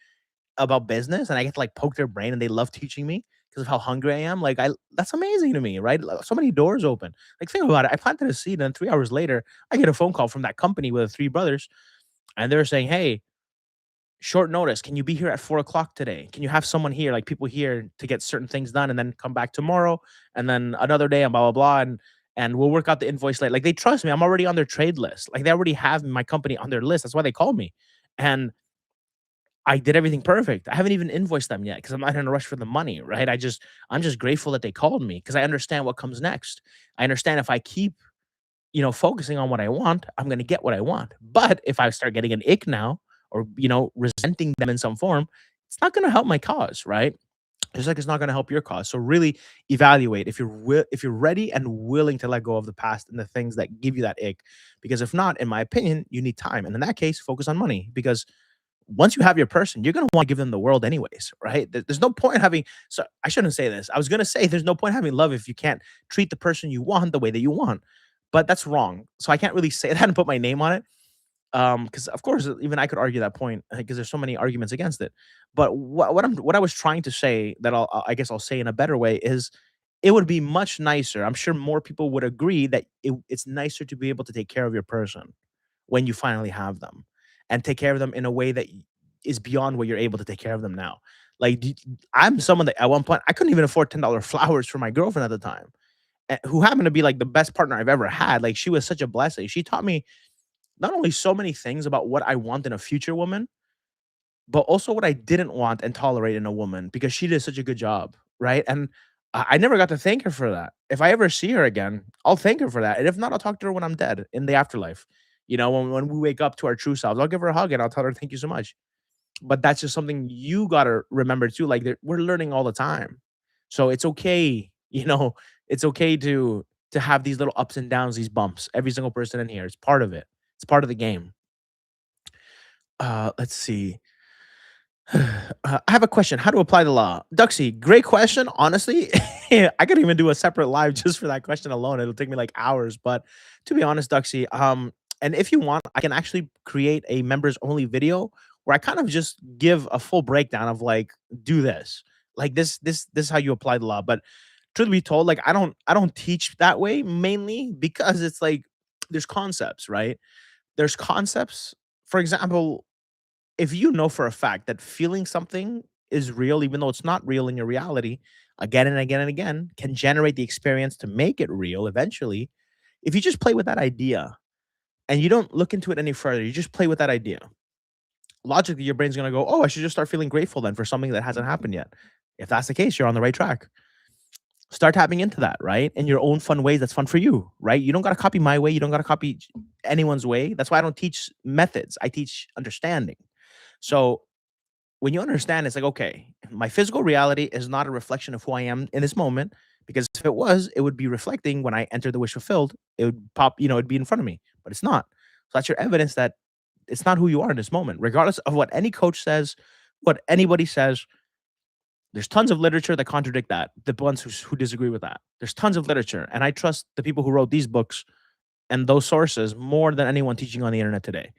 about business, and I get to like poke their brain, and they love teaching me because of how hungry I am. Like, I that's amazing to me, right? So many doors open. Like, think about it. I planted a seed, and then 3 hours later, I get a phone call from that company with three brothers, and they're saying, "Hey, short notice. Can you be here at 4 o'clock today? Can you have someone here, like people here, to get certain things done, and then come back tomorrow, and then another day, and blah blah blah, and we'll work out the invoice later." Like, they trust me. I'm already on their trade list. Like, they already have my company on their list. That's why they called me, and I did everything perfect. I haven't even invoiced them yet because I'm not in a rush for the money, right? I'm just grateful that they called me because I understand what comes next. I understand if I keep, focusing on what I want, I'm gonna get what I want. But if I start getting an ick now, or resenting them in some form, it's not going to help my cause, right? Just like it's not going to help your cause. So really evaluate if if you're ready and willing to let go of the past and the things that give you that ick. Because if not, in my opinion, you need time. And in that case, focus on money. Because once you have your person, you're going to want to give them the world anyways, right? There's no point having. So I shouldn't say this. I was going to say there's no point having love if you can't treat the person you want the way that you want. But that's wrong. So I can't really say that and put my name on it, because of course even I could argue that point because there's so many arguments against it. But what I was trying to say that I guess I'll say in a better way is it would be much nicer. I'm sure more people would agree that it's nicer to be able to take care of your person when you finally have them, and take care of them in a way that is beyond what you're able to take care of them now. Like I'm someone that at one point I couldn't even afford $10 flowers for my girlfriend at the time, who happened to be like the best partner I've ever had. Like she was such a blessing. She taught me not only so many things about what I want in a future woman, but also what I didn't want and tolerate in a woman because she did such a good job, right? And I never got to thank her for that. If I ever see her again, I'll thank her for that. And if not, I'll talk to her when I'm dead in the afterlife. When we wake up to our true selves, I'll give her a hug and I'll tell her thank you so much. But that's just something you gotta remember too. Like we're learning all the time, so it's okay. It's okay to have these little ups and downs, these bumps. Every single person in here is part of it. It's part of the game. Let's see. I have a question. How to apply the law? Duxie, great question. Honestly, I could even do a separate live just for that question alone. It'll take me like hours. But to be honest, Duxie, and if you want, I can actually create a members only video where I kind of just give a full breakdown of like, do this, like this is how you apply the law. But truth be told, like I don't teach that way mainly because it's like there's concepts, right? There's concepts. For example, if you know for a fact that feeling something is real, even though it's not real in your reality, again and again and again, can generate the experience to make it real eventually. If you just play with that idea and you don't look into it any further, you just play with that idea. Logically, your brain's gonna go, "Oh, I should just start feeling grateful then for something that hasn't happened yet." If that's the case, you're on the right track. Start tapping into that, right? In your own fun ways that's fun for you, right? You don't gotta copy my way. You don't gotta copy anyone's way. That's why I don't teach methods. I teach understanding. So when you understand, it's like, okay, my physical reality is not a reflection of who I am in this moment. Because if it was, it would be reflecting when I enter the wish fulfilled. It would pop, it'd be in front of me, but it's not. So that's your evidence that it's not who you are in this moment, regardless of what any coach says, what anybody says. There's tons of literature that contradict that. The ones who disagree with that. There's tons of literature, and I trust the people who wrote these books and those sources more than anyone teaching on the internet today.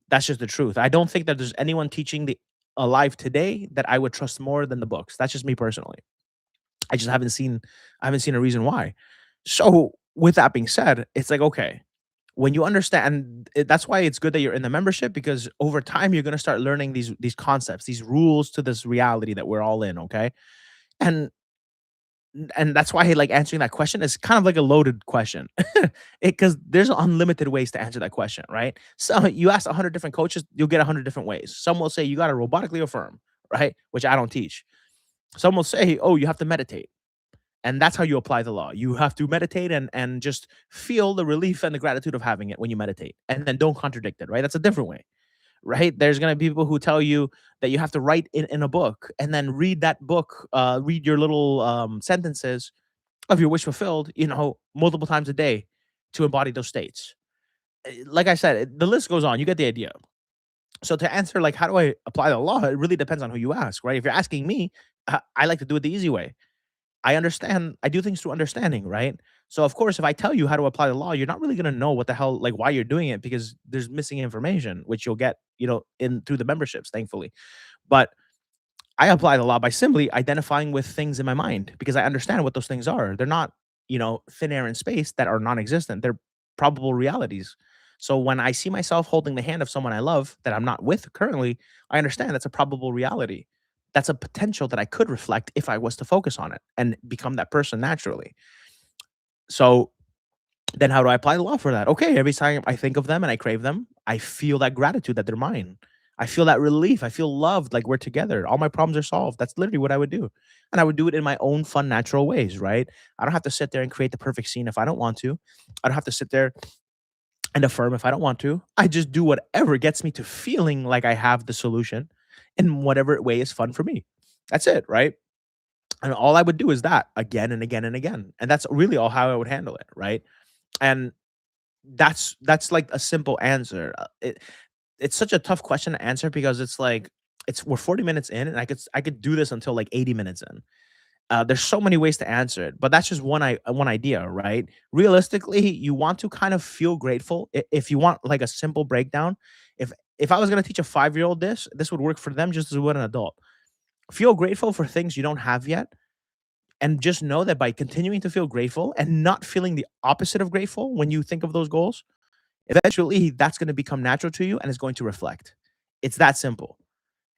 That's just the truth. I don't think that there's anyone teaching the alive today that I would trust more than the books. That's just me personally. I just haven't seen a reason why. So with that being said, it's like okay, when you understand, and that's why it's good that you're in the membership because over time you're gonna start learning these concepts, these rules to this reality that we're all in. Okay, and and that's why like answering that question is kind of like a loaded question because there's unlimited ways to answer that question, right? So you ask 100 different coaches, you'll get 100 different ways. Some will say you got to robotically affirm, right? Which I don't teach. Some will say, oh, you have to meditate, and that's how you apply the law. You have to meditate and just feel the relief and the gratitude of having it when you meditate, and then don't contradict it, right? That's a different way, right? There's gonna be people who tell you that you have to write in a book and then read that book, read your little sentences of your wish fulfilled, multiple times a day to embody those states. Like I said, the list goes on. You get the idea. So to answer, like, how do I apply the law? It really depends on who you ask, right? If you're asking me, I like to do it the easy way. I understand. I do things through understanding, right? So of course, if I tell you how to apply the law, you're not really gonna know what the hell, like, why you're doing it because there's missing information, which you'll get, in through the memberships, thankfully. But I apply the law by simply identifying with things in my mind because I understand what those things are. They're not, thin air in space that are non-existent. They're probable realities. So when I see myself holding the hand of someone I love that I'm not with currently, I understand that's a probable reality. That's a potential that I could reflect if I was to focus on it and become that person naturally. So then how do I apply the law for that? Okay, every time I think of them and I crave them, I feel that gratitude that they're mine. I feel that relief. I feel loved, like we're together. All my problems are solved. That's literally what I would do. And I would do it in my own fun, natural ways, right? I don't have to sit there and create the perfect scene if I don't want to. I don't have to sit there and affirm if I don't want to. I just do whatever gets me to feeling like I have the solution in whatever way is fun for me. That's it, right? And all I would do is that again and again and again. And that's really all how I would handle it, right? And that's like a simple answer. It's such a tough question to answer because it's like we're 40 minutes in and I could do this until like 80 minutes in. There's so many ways to answer it, but that's just one idea, right? Realistically, you want to kind of feel grateful. If you want like a simple breakdown, if I was gonna teach a 5-year-old this would work for them just as well an adult. Feel grateful for things you don't have yet, and just know that by continuing to feel grateful and not feeling the opposite of grateful when you think of those goals, eventually that's going to become natural to you and it's going to reflect. It's that simple.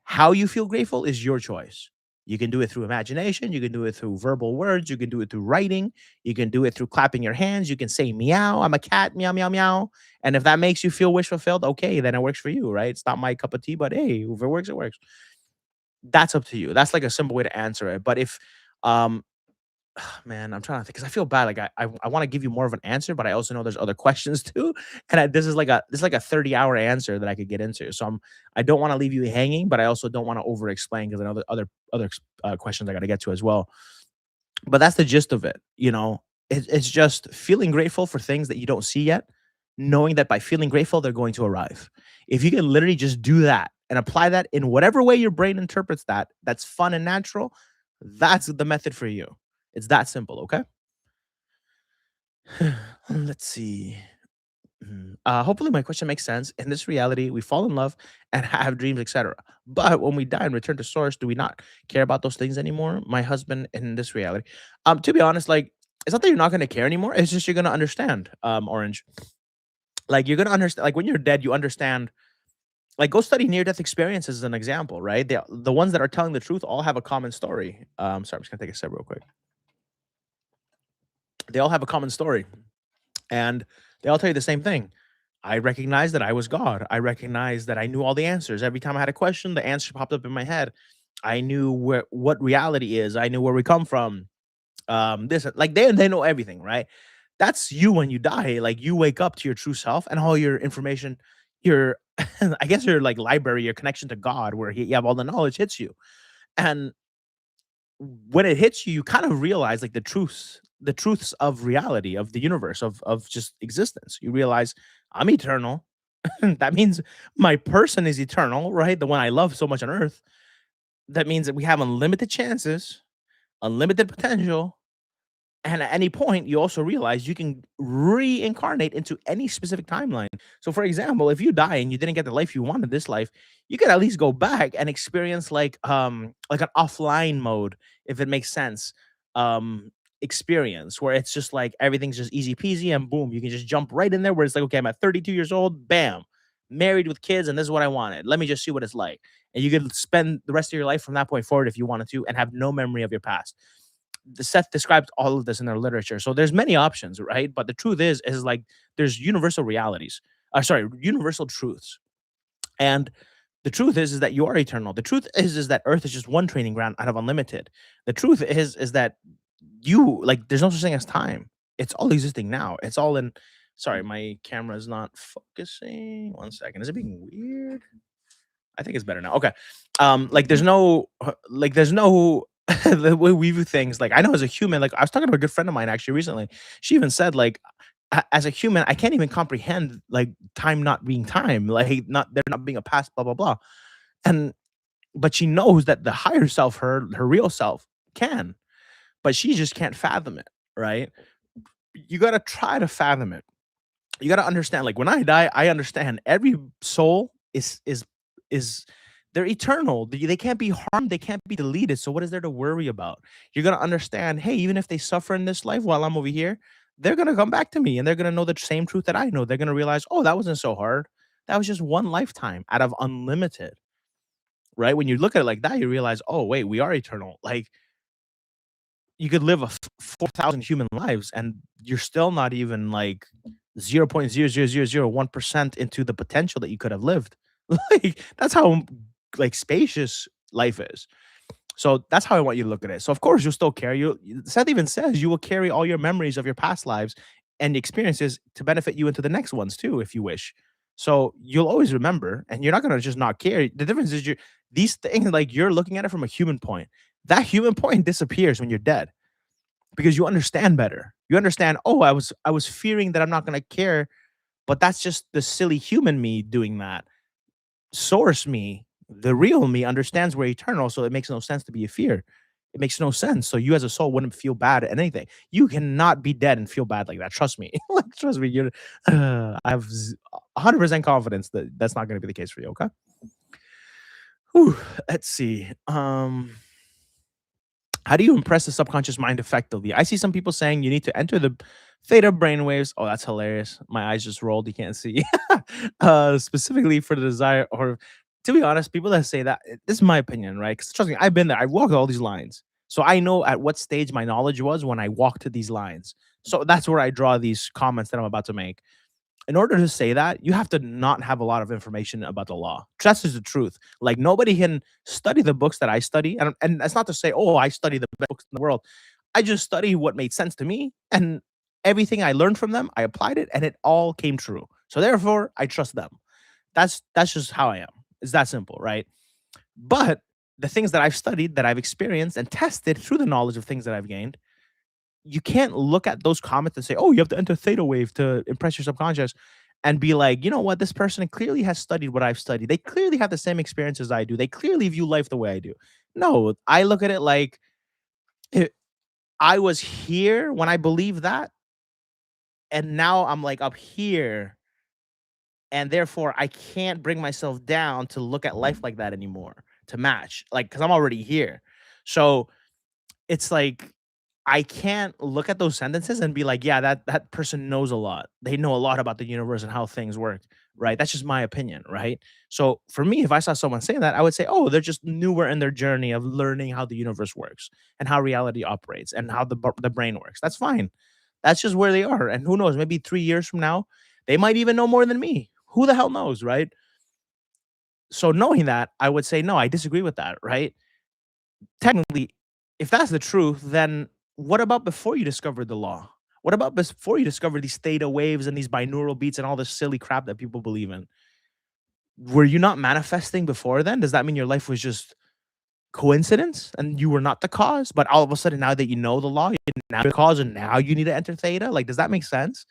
How you feel grateful is your choice. You can do it through imagination, you can do it through verbal words, you can do it through writing, you can do it through clapping your hands, you can say meow, I'm a cat, meow, meow, meow. And if that makes you feel wish fulfilled, okay, then it works for you, right? It's not my cup of tea, but hey, if it works, it works. That's up to you. That's like a simple way to answer it. But if um man, I'm trying to think because I feel bad. Like I want to give you more of an answer, but I also know there's other questions too. And this is like a 30-hour answer that I could get into. So I don't want to leave you hanging, but I also don't want to over explain because I know the other questions I got to get to as well. But that's the gist of it. It's just feeling grateful for things that you don't see yet, knowing that by feeling grateful they're going to arrive. If you can literally just do that and apply that in whatever way your brain interprets that's fun and natural, that's the method for you. It's that simple, okay? Let's see. Hopefully, my question makes sense. In this reality, we fall in love and have dreams, etc. But when we die and return to source, do we not care about those things anymore? My husband in this reality. To be honest, like it's not that you're not going to care anymore. It's just you're going to understand. Orange. Like you're going to understand. Like when you're dead, you understand. Like go study near death experiences as an example, right? The ones that are telling the truth all have a common story. Sorry, I'm just gonna take a sip real quick. They all have a common story. And they all tell you the same thing. I recognized that I was God. I recognized that I knew all the answers. Every time I had a question, the answer popped up in my head. I knew what reality is. I knew where we come from. This like they know everything, right? That's you when you die. Like you wake up to your true self and all your information, your I guess your like library, your connection to God, where you have all the knowledge hits you. And when it hits you, you kind of realize like the truths of reality, of the universe, of just existence. You realize I'm eternal. That means my person is eternal, right? The one I love so much on earth. That means that we have unlimited chances, unlimited potential, and at any point, you also realize you can reincarnate into any specific timeline. So, for example, if you die and you didn't get the life you wanted this life, you could at least go back and experience like an offline mode, if it makes sense. Experience where it's just like everything's just easy peasy and boom, you can just jump right in there where it's like, okay, I'm at 32 years old, bam, married with kids, and this is what I wanted. Let me just see what it's like. And you could spend the rest of your life from that point forward if you wanted to and have no memory of your past. The Seth describes all of this in their literature. So there's many options, right? But the truth is like there's universal realities. Sorry, universal truths. And the truth is that you are eternal. The truth is that Earth is just one training ground out of unlimited. The truth is that you like there's no such thing as time. It's all existing now. It's all in. Sorry, my camera is not focusing. One second. Is it being weird? I think it's better now. Okay. Like there's no the way we view things. Like I know as a human, like I was talking to a good friend of mine actually recently. She even said like as a human, I can't even comprehend like time not being time, like not there not being a past, blah blah blah. And but she knows that the higher self, her real self, can, but she just can't fathom it, right? You gotta try to fathom it. You gotta understand, like when I die, I understand every soul is they're eternal. They can't be harmed, they can't be deleted. So what is there to worry about? You're gonna understand, hey, even if they suffer in this life while I'm over here, they're gonna come back to me and they're gonna know the same truth that I know. They're gonna realize, oh, that wasn't so hard. That was just one lifetime out of unlimited, right? When you look at it like that, you realize, oh, wait, we are eternal. Like you could live 4,000 human lives and you're still not even like 0.00001% into the potential that you could have lived. Like that's how like spacious life is. So that's how I want you to look at it. So of course you'll still carry Seth even says you will carry all your memories of your past lives and experiences to benefit you into the next ones too, if you wish. So you'll always remember, and you're not gonna just not care. The difference is these things, like, you're looking at it from a human point. That human point disappears when you're dead because you understand better. You understand, oh, I was fearing that I'm not gonna care, but that's just the silly human me doing that. Source me, the real me, understands we're eternal, so it makes no sense to be a fear. It makes no sense. So you as a soul wouldn't feel bad at anything. You cannot be dead and feel bad like that. Trust me. Like, trust me. I have 100% confidence that that's not going to be the case for you. Okay. Whew, let's see. How do you impress the subconscious mind effectively? I see some people saying you need to enter the theta brainwaves. Oh, that's hilarious. My eyes just rolled. You can't see. Specifically for the desire, or to be honest, people that say that, this is my opinion, right? Because trust me, I've been there. I walked all these lines. So I know at what stage my knowledge was when I walked to these lines. So that's where I draw these comments that I'm about to make. In order to say that, you have to not have a lot of information about the law. That's just the truth. Like, nobody can study the books that I study, and that's not to say, oh, I study the best books in the world. I just study what made sense to me, and everything I learned from them, I applied it, and it all came true. So therefore, I trust them. That's just how I am. It's that simple, right? But the things that I've studied, that I've experienced and tested through the knowledge of things that I've gained, you can't look at those comments and say, "Oh, you have to enter theta wave to impress your subconscious," and be like, "You know what? This person clearly has studied what I've studied. They clearly have the same experiences I do. They clearly view life the way I do." No, I look at it like, I I was here when I believed that, and now I'm like up here, and therefore I can't bring myself down to look at life like that anymore to match, like, because I'm already here. So it's like, I can't look at those sentences and be like, "Yeah, that person knows a lot. They know a lot about the universe and how things work," right? That's just my opinion, right? So for me, if I saw someone say that, I would say, "Oh, they're just newer in their journey of learning how the universe works and how reality operates and how the brain works." That's fine. That's just where they are, and who knows? Maybe 3 years from now, they might even know more than me. Who the hell knows, right? So knowing that, I would say, "No, I disagree with that," right? Technically, if that's the truth, then what about before you discovered the law? What about before you discovered these theta waves and these binaural beats and all this silly crap that people believe in? Were you not manifesting before then? Does that mean your life was just coincidence and you were not the cause? But all of a sudden, now that you know the law, you're now the cause, and now you need to enter theta? Like, does that make sense?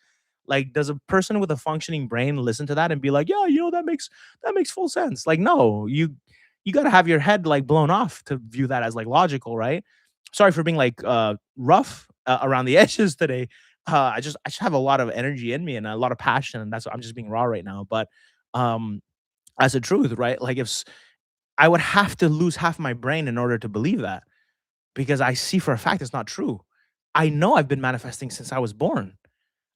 Like, does a person with a functioning brain listen to that and be like, "Yeah, that makes full sense." Like, no, you gotta have your head, like, blown off to view that as, like, logical, right? Sorry for being, like, rough, around the edges today. I just have a lot of energy in me and a lot of passion, and that's why I'm just being raw right now. But, um, as a truth, right? Like, if I would have to lose half my brain in order to believe that, because I see for a fact it's not true. I know I've been manifesting since I was born.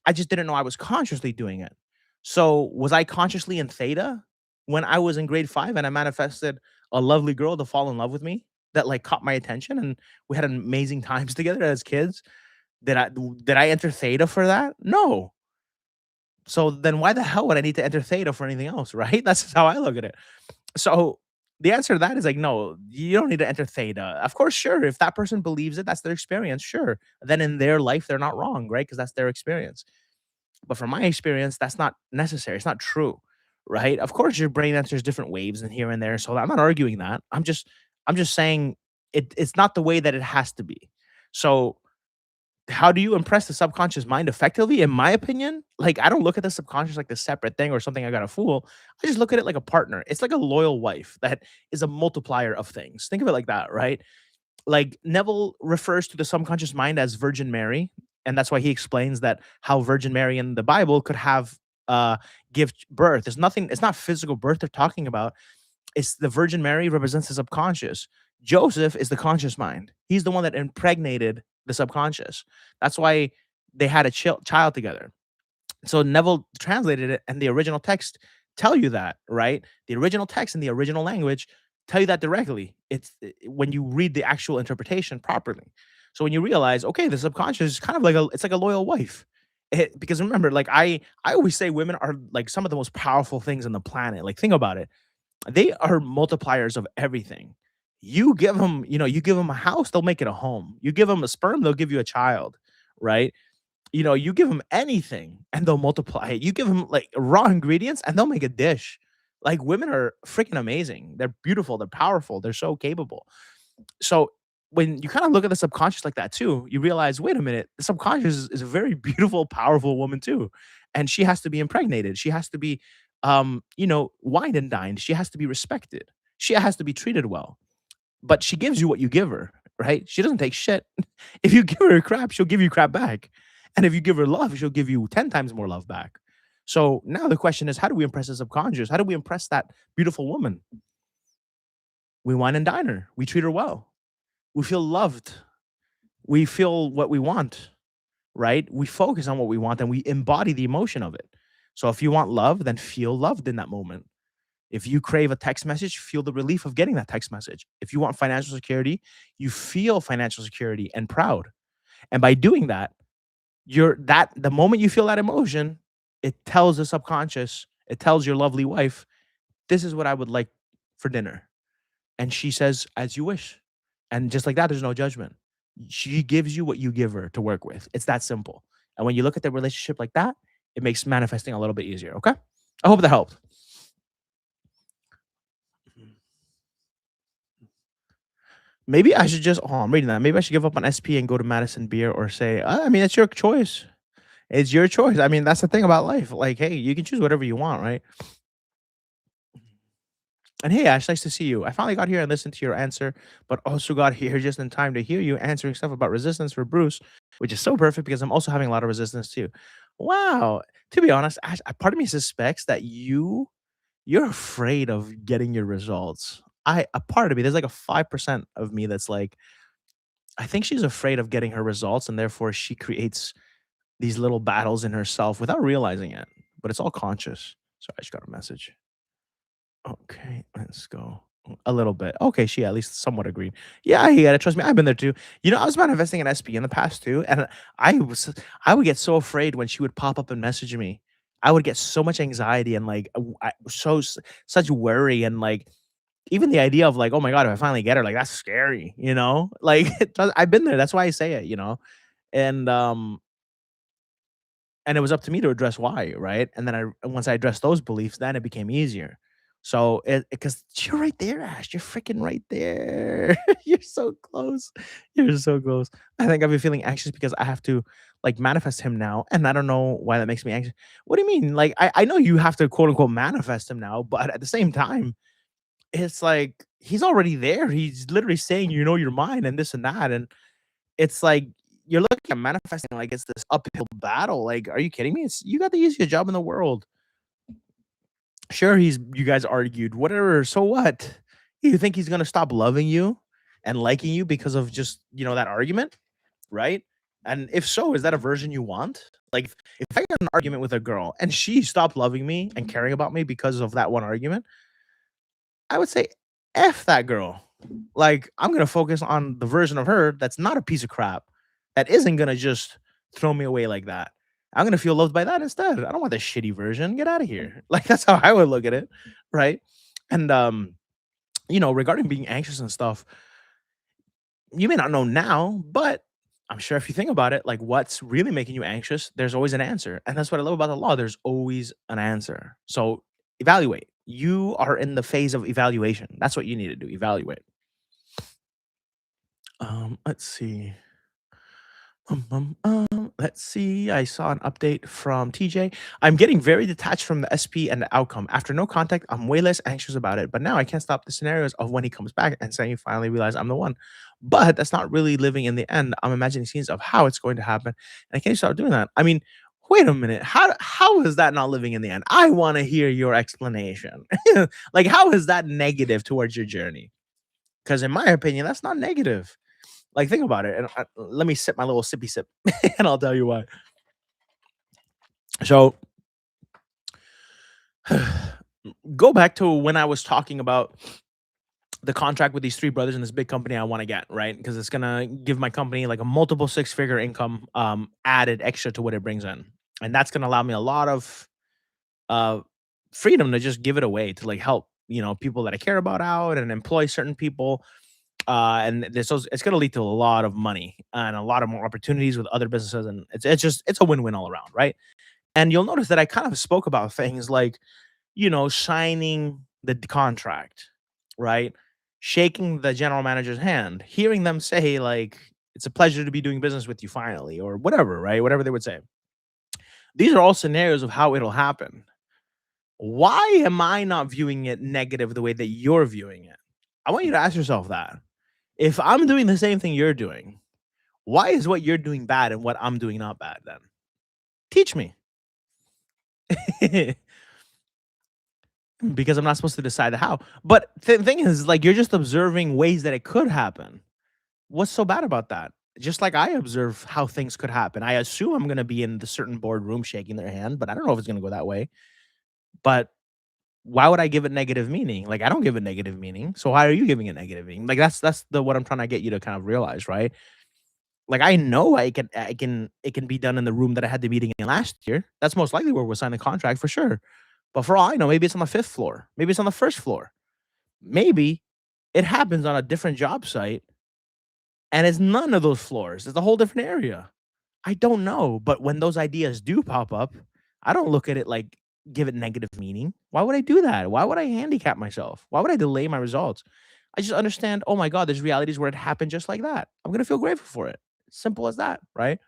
I just didn't know I was consciously doing it. So, was I consciously in theta when I was in grade 5 and I manifested a lovely girl to fall in love with me that, like, caught my attention and we had amazing times together as kids? Did I enter theta for that? No. So then why the hell would I need to enter theta for anything else, right? That's just how I look at it. So the answer to that is like, no, you don't need to enter theta. Of course, sure, if that person believes it, that's their experience, sure. Then in their life, they're not wrong, right? Because that's their experience. But from my experience, that's not necessary. It's not true, right? Of course, your brain enters different waves and here and there. So I'm not arguing that. I'm just saying it's not the way that it has to be. So how do you impress the subconscious mind effectively? In my opinion, like, I don't look at the subconscious like a separate thing or something I got to fool. I just look at it like a partner. It's like a loyal wife that is a multiplier of things. Think of it like that, right? Like, Neville refers to the subconscious mind as Virgin Mary, and that's why he explains that how Virgin Mary in the Bible could have give birth. There's nothing, it's not physical birth they're talking about. It's the Virgin Mary represents the subconscious. Joseph is the conscious mind. He's the one that impregnated the subconscious. That's why they had a child together. So Neville translated it, and the original text tell you that, right? The original text in the original language tell you that directly. When you read the actual interpretation properly. So when you realize, okay, the subconscious is kind of like it's like a loyal wife. Because remember, like, I always say women are like some of the most powerful things on the planet. Like, think about it. They are multipliers of everything. You give them a house, they'll make it a home. You give them a sperm, they'll give you a child, right? You give them anything and they'll multiply it. You give them like raw ingredients and they'll make a dish. Like women are freaking amazing. They're beautiful, they're powerful, they're so capable. So when you kind of look at the subconscious like that too, you realize, wait a minute, the subconscious is a very beautiful, powerful woman too. And she has to be impregnated. She has to be wined and dined. She has to be respected. She has to be treated well. But she gives you what you give her, right? She doesn't take shit. If you give her crap, she'll give you crap back. And if you give her love, she'll give you 10 times more love back. So now the question is, how do we impress the subconscious? How do we impress that beautiful woman? We wine and dine her. We treat her well. We feel loved. We feel what we want, right? We focus on what we want and we embody the emotion of it. So if you want love, then feel loved in that moment. If you crave a text message, feel the relief of getting that text message. If you want financial security, you feel financial security and proud. And by doing that, the moment you feel that emotion, it tells the subconscious, it tells your lovely wife, this is what I would like for dinner. And she says, as you wish. And just like that, there's no judgment. She gives you what you give her to work with. It's that simple. And when you look at the relationship like that, it makes manifesting a little bit easier. Okay. I hope that helped. Maybe I should just, oh, I'm reading that. Maybe I should give up on SP and go to Madison Beer or say, I mean, it's your choice. It's your choice. I mean, that's the thing about life. Like, hey, you can choose whatever you want, right? And hey, Ash, nice to see you. I finally got here and listened to your answer, but also got here just in time to hear you answering stuff about resistance for Bruce, which is so perfect because I'm also having a lot of resistance too. Wow. To be honest, Ash, part of me suspects that you're afraid of getting your results. A part of me, there's like a 5% of me that's like, I think she's afraid of getting her results, and therefore she creates these little battles in herself without realizing it. But it's all conscious. Sorry, I just got a message. Okay, let's go. A little bit. Okay, she at least somewhat agreed. Yeah, I get it. Trust me, I've been there too. I was manifesting an SP in the past too, and I was I would get so afraid when she would pop up and message me. I would get so much anxiety and like such worry and like even the idea of like, oh my god, if I finally get her, like that's scary. Like I've been there. That's why I say it. And and it was up to me to address why, right? And then once I addressed those beliefs, then it became easier. So, because you're right there, Ash, you're freaking right there. You're so close. You're so close. I think I've been feeling anxious because I have to like manifest him now, and I don't know why that makes me anxious. What do you mean? Like, I know you have to quote unquote manifest him now, but at the same time, it's like he's already there. He's literally saying, you're mine, and this and that, and it's like you're looking at manifesting like it's this uphill battle. Like, are you kidding me? You got the easiest job in the world. Sure, you guys argued, whatever. So what? You think he's gonna stop loving you and liking you because of just that argument, right? And if so, is that a version you want? Like, if I got an argument with a girl and she stopped loving me and caring about me because of that one argument, I would say, F that girl. Like, I'm gonna focus on the version of her that's not a piece of crap, that isn't gonna just throw me away like that. I'm gonna feel loved by that instead. I don't want the shitty version. Get out of here. Like, that's how I would look at it, right? And regarding being anxious and stuff, you may not know now, but I'm sure if you think about it, like what's really making you anxious, there's always an answer. And that's what I love about the law. There's always an answer. So evaluate. You are in the phase of evaluation. That's what you need to do. Evaluate. Let's see. Let's see. I saw an update from TJ. I'm getting very detached from the SP and the outcome. After no contact, I'm way less anxious about it. But now I can't stop the scenarios of when he comes back and saying he finally realized I'm the one. But that's not really living in the end. I'm imagining scenes of how it's going to happen. And I can't start doing that. I mean, wait a minute. How is that not living in the end? I want to hear your explanation. Like, how is that negative towards your journey? Because in my opinion, that's not negative. Like, think about it, and let me sip my little sippy sip, and I'll tell you why. So, go back to when I was talking about the contract with these 3 brothers in this big company I wanna get, right? Because it's gonna give my company, like, a multiple six-figure income, added extra to what it brings in, and that's gonna allow me a lot of, uh, freedom to just give it away to, like, help, people that I care about out and employ certain people. And this is it's going to lead to a lot of money and a lot of more opportunities with other businesses, and it's a win-win all around, right? And you'll notice that I kind of spoke about things like, signing the contract, right? Shaking the general manager's hand, hearing them say, like, it's a pleasure to be doing business with you finally, or whatever, right? Whatever they would say. These are all scenarios of how it'll happen. Why am I not viewing it negative the way that you're viewing it? I want you to ask yourself that. If I'm doing the same thing you're doing, why is what you're doing bad and what I'm doing not bad then? Teach me. Because I'm not supposed to decide the how. But the thing is, like, you're just observing ways that it could happen. What's so bad about that? Just like I observe how things could happen. I assume I'm gonna be in the certain boardroom shaking their hand, but I don't know if it's gonna go that way. But why would I give it negative meaning? Like, I don't give it negative meaning. So why are you giving it negative meaning? Like, that's the what I'm trying to get you to kind of realize, right? Like, I know I can it can be done in the room that I had the meeting in last year. That's most likely where we'll sign the contract for sure. But for all I know, maybe it's on the 5th floor. Maybe it's on the 1st floor. Maybe it happens on a different job site and it's none of those floors. It's a whole different area. I don't know. But when those ideas do pop up, I don't look at it like give it negative meaning. Why would I do that? Why would I handicap myself? Why would I delay my results? I just understand, oh my God, there's realities where it happened just like that. I'm gonna feel grateful for it. Simple as that, right?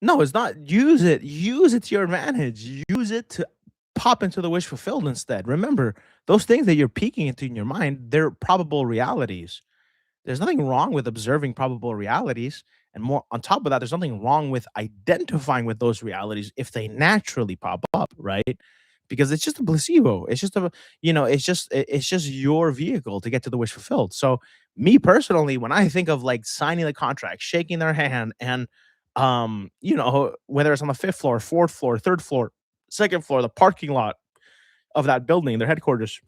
No, it's not. Use it. Use it to your advantage. Use it to pop into the wish fulfilled instead. Remember, those things that you're peeking into in your mind, they're probable realities. There's nothing wrong with observing probable realities. And more on top of that, there's nothing wrong with identifying with those realities if they naturally pop up, right? Because it's just a placebo. It's just a, it's just your vehicle to get to the wish fulfilled. So me personally, when I think of like signing the contract, shaking their hand, and whether it's on the 5th floor, 4th floor, 3rd floor, 2nd floor, the parking lot of that building, their headquarters,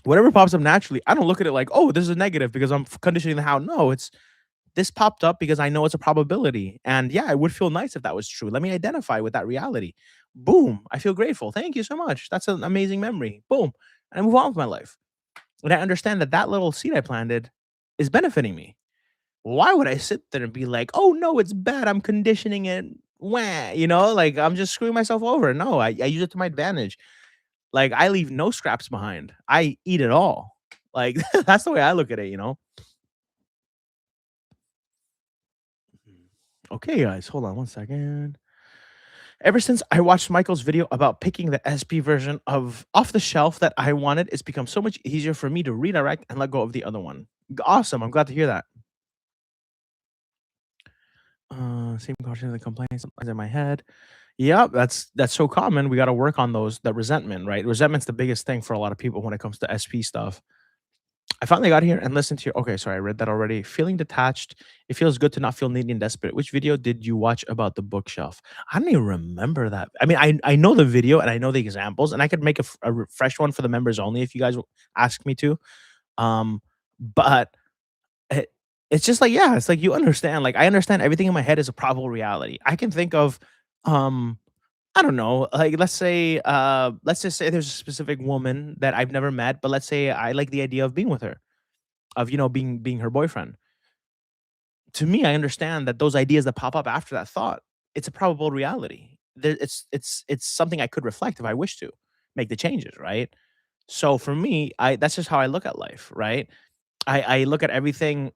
whatever pops up naturally, I don't look at it like, oh, this is a negative because I'm conditioning the how. No, it's this popped up because I know it's a probability. And yeah, it would feel nice if that was true. Let me identify with that reality. Boom. I feel grateful. Thank you so much. That's an amazing memory. Boom. And I move on with my life. And I understand that that little seed I planted is benefiting me. Why would I sit there and be like, oh no, it's bad. I'm conditioning it. Wah, like I'm just screwing myself over. No, I use it to my advantage. Like I leave no scraps behind. I eat it all. Like that's the way I look at it. Okay, guys, hold on one second. Ever since I watched Michael's video about picking the SP version of off the shelf that I wanted, it's become so much easier for me to redirect and let go of the other one. Awesome. I'm glad to hear that. Same question and complaints sometimes in my head. Yeah, that's so common. We got to work on those. The resentment, right? Resentment's the biggest thing for a lot of people when it comes to SP stuff. I finally got here and listened to your okay, sorry, I read that already. Feeling detached. It feels good to not feel needy and desperate. Which video did you watch about the bookshelf? I don't even remember that. I mean, I know the video and I know the examples, and I could make a fresh one for the members only if you guys ask me to. But it, it's just like, yeah, it's like you understand. Like I understand everything in my head is a probable reality. I can think of, um, I don't know, like let's just say there's a specific woman that I've never met, but let's say I like the idea of being with her, of being her boyfriend. To me, I understand that those ideas that pop up after that thought, it's a probable reality. It's something I could reflect if I wish to make the changes, right? So for me, I that's just how I look at life, right? I look at everything.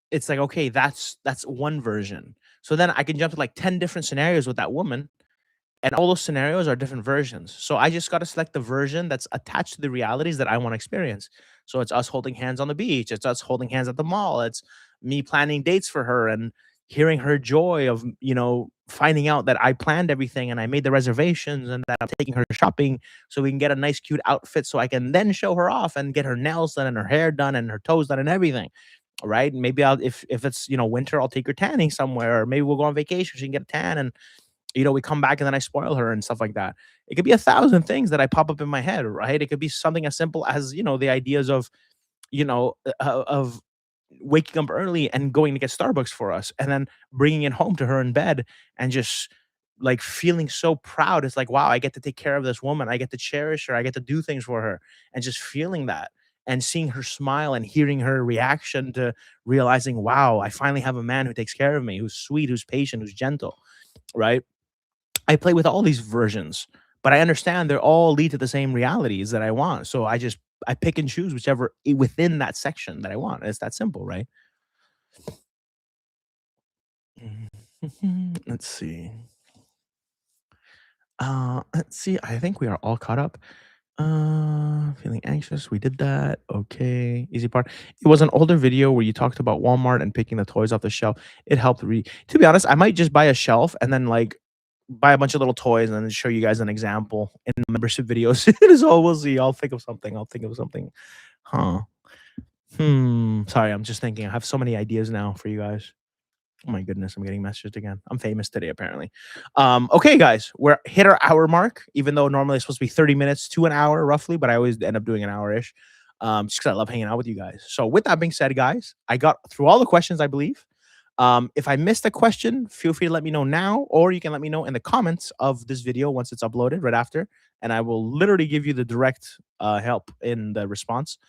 It's like, okay, that's one version. So then I can jump to like 10 different scenarios with that woman, and all those scenarios are different versions. So I just got to select the version that's attached to the realities that I want to experience. So it's us holding hands on the beach. It's us holding hands at the mall. It's me planning dates for her and hearing her joy of, finding out that I planned everything and I made the reservations and that I'm taking her shopping so we can get a nice, cute outfit so I can then show her off and get her nails done and her hair done and her toes done and everything. Right. Maybe I'll, if it's, winter, I'll take her tanning somewhere, or maybe we'll go on vacation. She can get a tan and we come back and then I spoil her and stuff like that. It could be 1,000 things that I pop up in my head, right? It could be something as simple as, the ideas of, of waking up early and going to get Starbucks for us and then bringing it home to her in bed and just like feeling so proud. It's like, wow, I get to take care of this woman. I get to cherish her. I get to do things for her and just feeling that. and seeing her smile and hearing her reaction to realizing, wow, I finally have a man who takes care of me, who's sweet, who's patient, who's gentle, right? I play with all these versions, but I understand they all lead to the same realities that I want. So I pick and choose whichever within that section that I want. It's that simple, right? Let's see. Let's see. I think we are all caught up. Feeling anxious. We did that. Okay. Easy part. It was an older video where you talked about Walmart and picking the toys off the shelf. It helped to be honest, I might just buy a shelf and then like buy a bunch of little toys and then show you guys an example in the membership videos. It is all we'll see. I'll think of something. I'll think of something. Huh. Sorry, I'm just thinking. I have so many ideas now for you guys. Oh my goodness, I'm getting messaged again. I'm famous today, apparently. Okay, guys, we're hit our hour mark, even though normally it's supposed to be 30 minutes to an hour roughly, but I always end up doing an hour-ish. Just because I love hanging out with you guys. So with that being said, guys, I got through all the questions, I believe. If I missed a question, feel free to let me know now, or you can let me know in the comments of this video once it's uploaded right after, and I will literally give you the direct help in the response.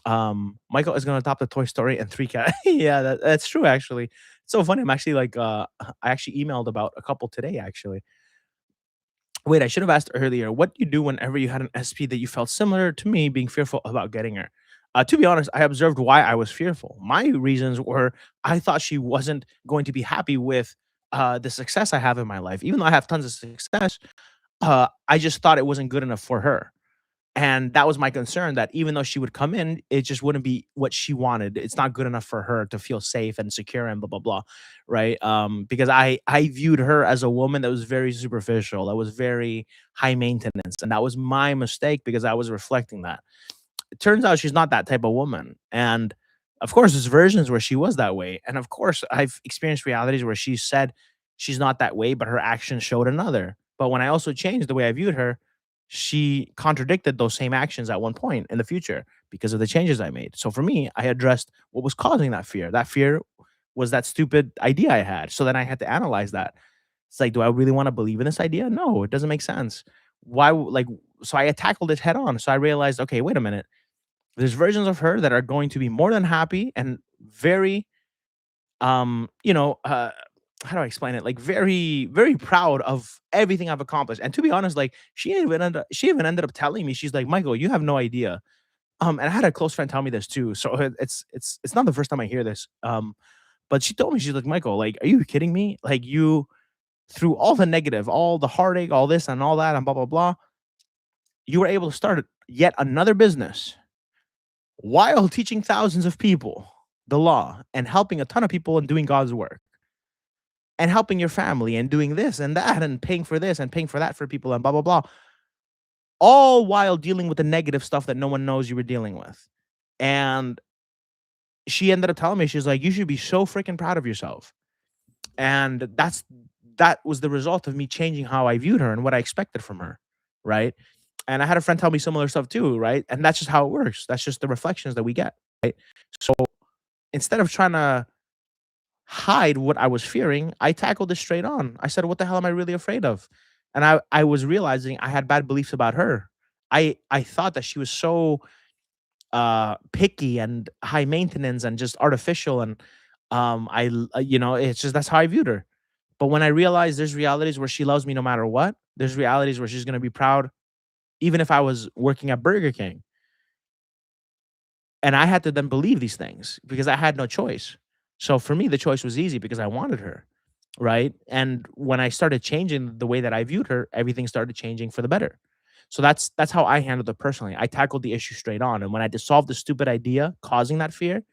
Michael is gonna adopt a Toy Story and 3 cat. Yeah, that's true actually. It's so funny. I'm actually like I actually emailed about a couple today actually. Wait, I should have asked earlier. What do you do whenever you had an SP that you felt similar to me being fearful about getting her? To be honest, I observed why I was fearful. My reasons were I thought she wasn't going to be happy with the success I have in my life. Even though I have tons of success, I just thought it wasn't good enough for her. And that was my concern that even though she would come in, it just wouldn't be what she wanted. It's not good enough for her to feel safe and secure and blah blah blah, right? Because I viewed her as a woman that was very superficial, that was very high maintenance, and that was my mistake because I was reflecting that. It turns out she's not that type of woman. And of course, there's versions where she was that way. And of course, I've experienced realities where she said she's not that way, but her actions showed another. But when I also changed the way I viewed her, she contradicted those same actions at one point in the future because of the changes I made. So for me, I addressed what was causing that fear. That fear was that stupid idea I had. So then I had to analyze that. It's like, do I really want to believe in this idea? No, it doesn't make sense. Why, like, so I tackled it head on. So I realized, okay, wait a minute, there's versions of her that are going to be more than happy and very, you know, how do I explain it? Like very, very proud of everything I've accomplished. And to be honest, like she even ended up telling me, she's like, Michael, you have no idea. And I had a close friend tell me this too. So it's not the first time I hear this. But she told me, she's like, Michael, like, are you kidding me? Like you through all the negative, all the heartache, all this and all that, and blah blah blah, you were able to start yet another business while teaching thousands of people the law and helping a ton of people and doing God's work and helping your family and doing this and that and paying for this and paying for that for people and blah blah blah, all while dealing with the negative stuff that no one knows you were dealing with. And she ended up telling me, she's like, you should be so freaking proud of yourself. And that was the result of me changing how I viewed her and what I expected from her, right? And I had a friend tell me similar stuff too, right? And that's just how it works. That's just the reflections that we get, right? So instead of trying to hide what I was fearing, I tackled it straight on. I said, "What the hell am I really afraid of?" And I was realizing I had bad beliefs about her. I thought that she was so picky and high maintenance and just artificial and you know, it's just that's how I viewed her. But when I realized there's realities where she loves me no matter what, there's realities where she's going to be proud even if I was working at Burger King. And I had to then believe these things because I had no choice. So for me, the choice was easy because I wanted her, right? And when I started changing the way that I viewed her, everything started changing for the better. So that's how I handled it personally. I tackled the issue straight on, and when I dissolved the stupid idea causing that fear,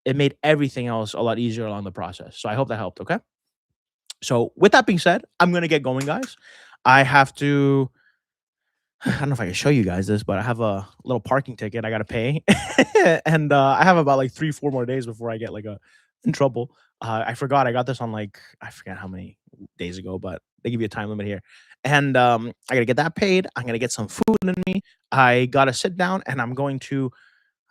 it made everything else a lot easier along the process. So I hope that helped. Okay. So with that being said, I'm gonna get going, guys. I have to I don't know if I can show you guys this, but I have a little parking ticket I gotta pay, and I have about like 3, 4 more days before I get like a in trouble. I forgot I got this on like I forget how many days ago, but they give you a time limit here, and I gotta get that paid. I'm gonna get some food in me. I gotta sit down, and I'm going to.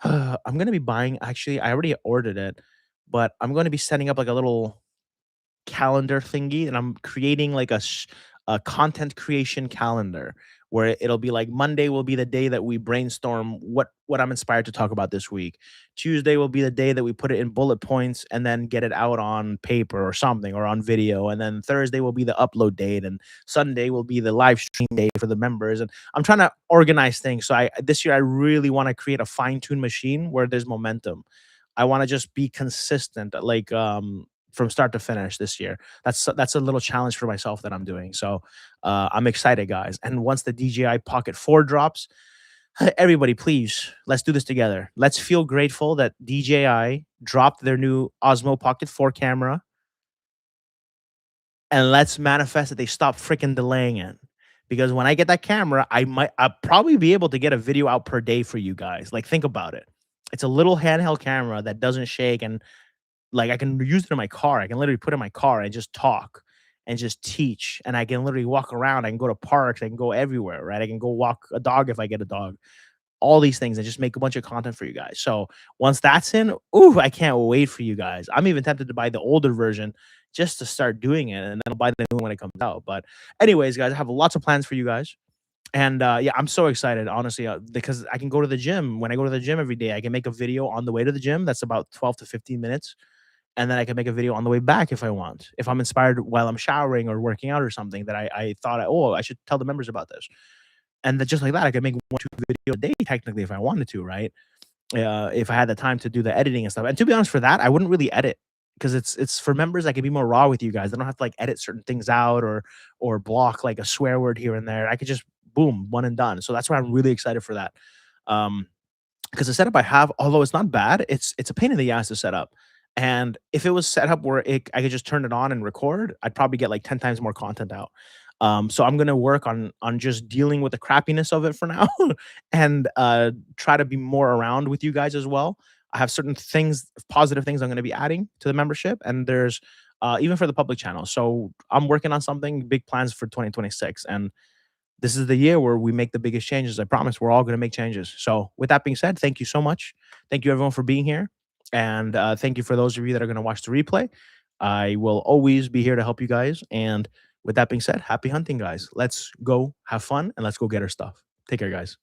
I'm gonna be buying. Actually, I already ordered it, but I'm going to be setting up like a little calendar thingy, and I'm creating like a content creation calendar where it'll be like Monday will be the day that we brainstorm what I'm inspired to talk about this week. Tuesday will be the day that we put it in bullet points and then get it out on paper or something or on video. And then Thursday will be the upload date, and Sunday will be the live stream day for the members. And I'm trying to organize things. So I this year I really want to create a fine-tuned machine where there's momentum. I want to just be consistent, like from start to finish this year. That's a little challenge for myself that I'm doing. So I'm excited, guys. And once the DJI Pocket 4 drops, everybody, please, let's do this together. Let's feel grateful that DJI dropped their new Osmo Pocket 4 camera, and let's manifest that they stop freaking delaying it. Because when I get that camera, I'll probably be able to get a video out per day for you guys. Like, think about it. It's a little handheld camera that doesn't shake, and like I can use it in my car. I can literally put it in my car and just talk and just teach. And I can literally walk around. I can go to parks. I can go everywhere, right? I can go walk a dog if I get a dog. All these things and just make a bunch of content for you guys. So once that's in, ooh, I can't wait for you guys. I'm even tempted to buy the older version just to start doing it, and then I'll buy the new one when it comes out. But anyways, guys, I have lots of plans for you guys. And yeah, I'm so excited, honestly, because I can go to the gym. When I go to the gym every day, I can make a video on the way to the gym. That's about 12 to 15 minutes. And then I can make a video on the way back if I want. If I'm inspired while I'm showering or working out or something that I thought, oh, I should tell the members about this. And then just like that, I could make 1, 2 video a day technically if I wanted to, right? If I had the time to do the editing and stuff. And to be honest, for that, I wouldn't really edit because it's for members. I can be more raw with you guys. I don't have to like edit certain things out or block like a swear word here and there. I could just boom, one and done. So that's why I'm really excited for that. Um, because the setup I have, although it's not bad, it's a pain in the ass to set up. And if it was set up where I could just turn it on and record, I'd probably get like 10 times more content out. So I'm gonna work on just dealing with the crappiness of it for now, and try to be more around with you guys as well. I have certain things, positive things I'm gonna be adding to the membership, and there's even for the public channel. So I'm working on something big plans for 2026, and this is the year where we make the biggest changes. I promise we're all going to make changes. So, with that being said, thank you so much. Thank you, everyone, for being here. And thank you for those of you that are going to watch the replay. I will always be here to help you guys. And with that being said, happy hunting, guys. Let's go have fun and let's go get our stuff. Take care, guys.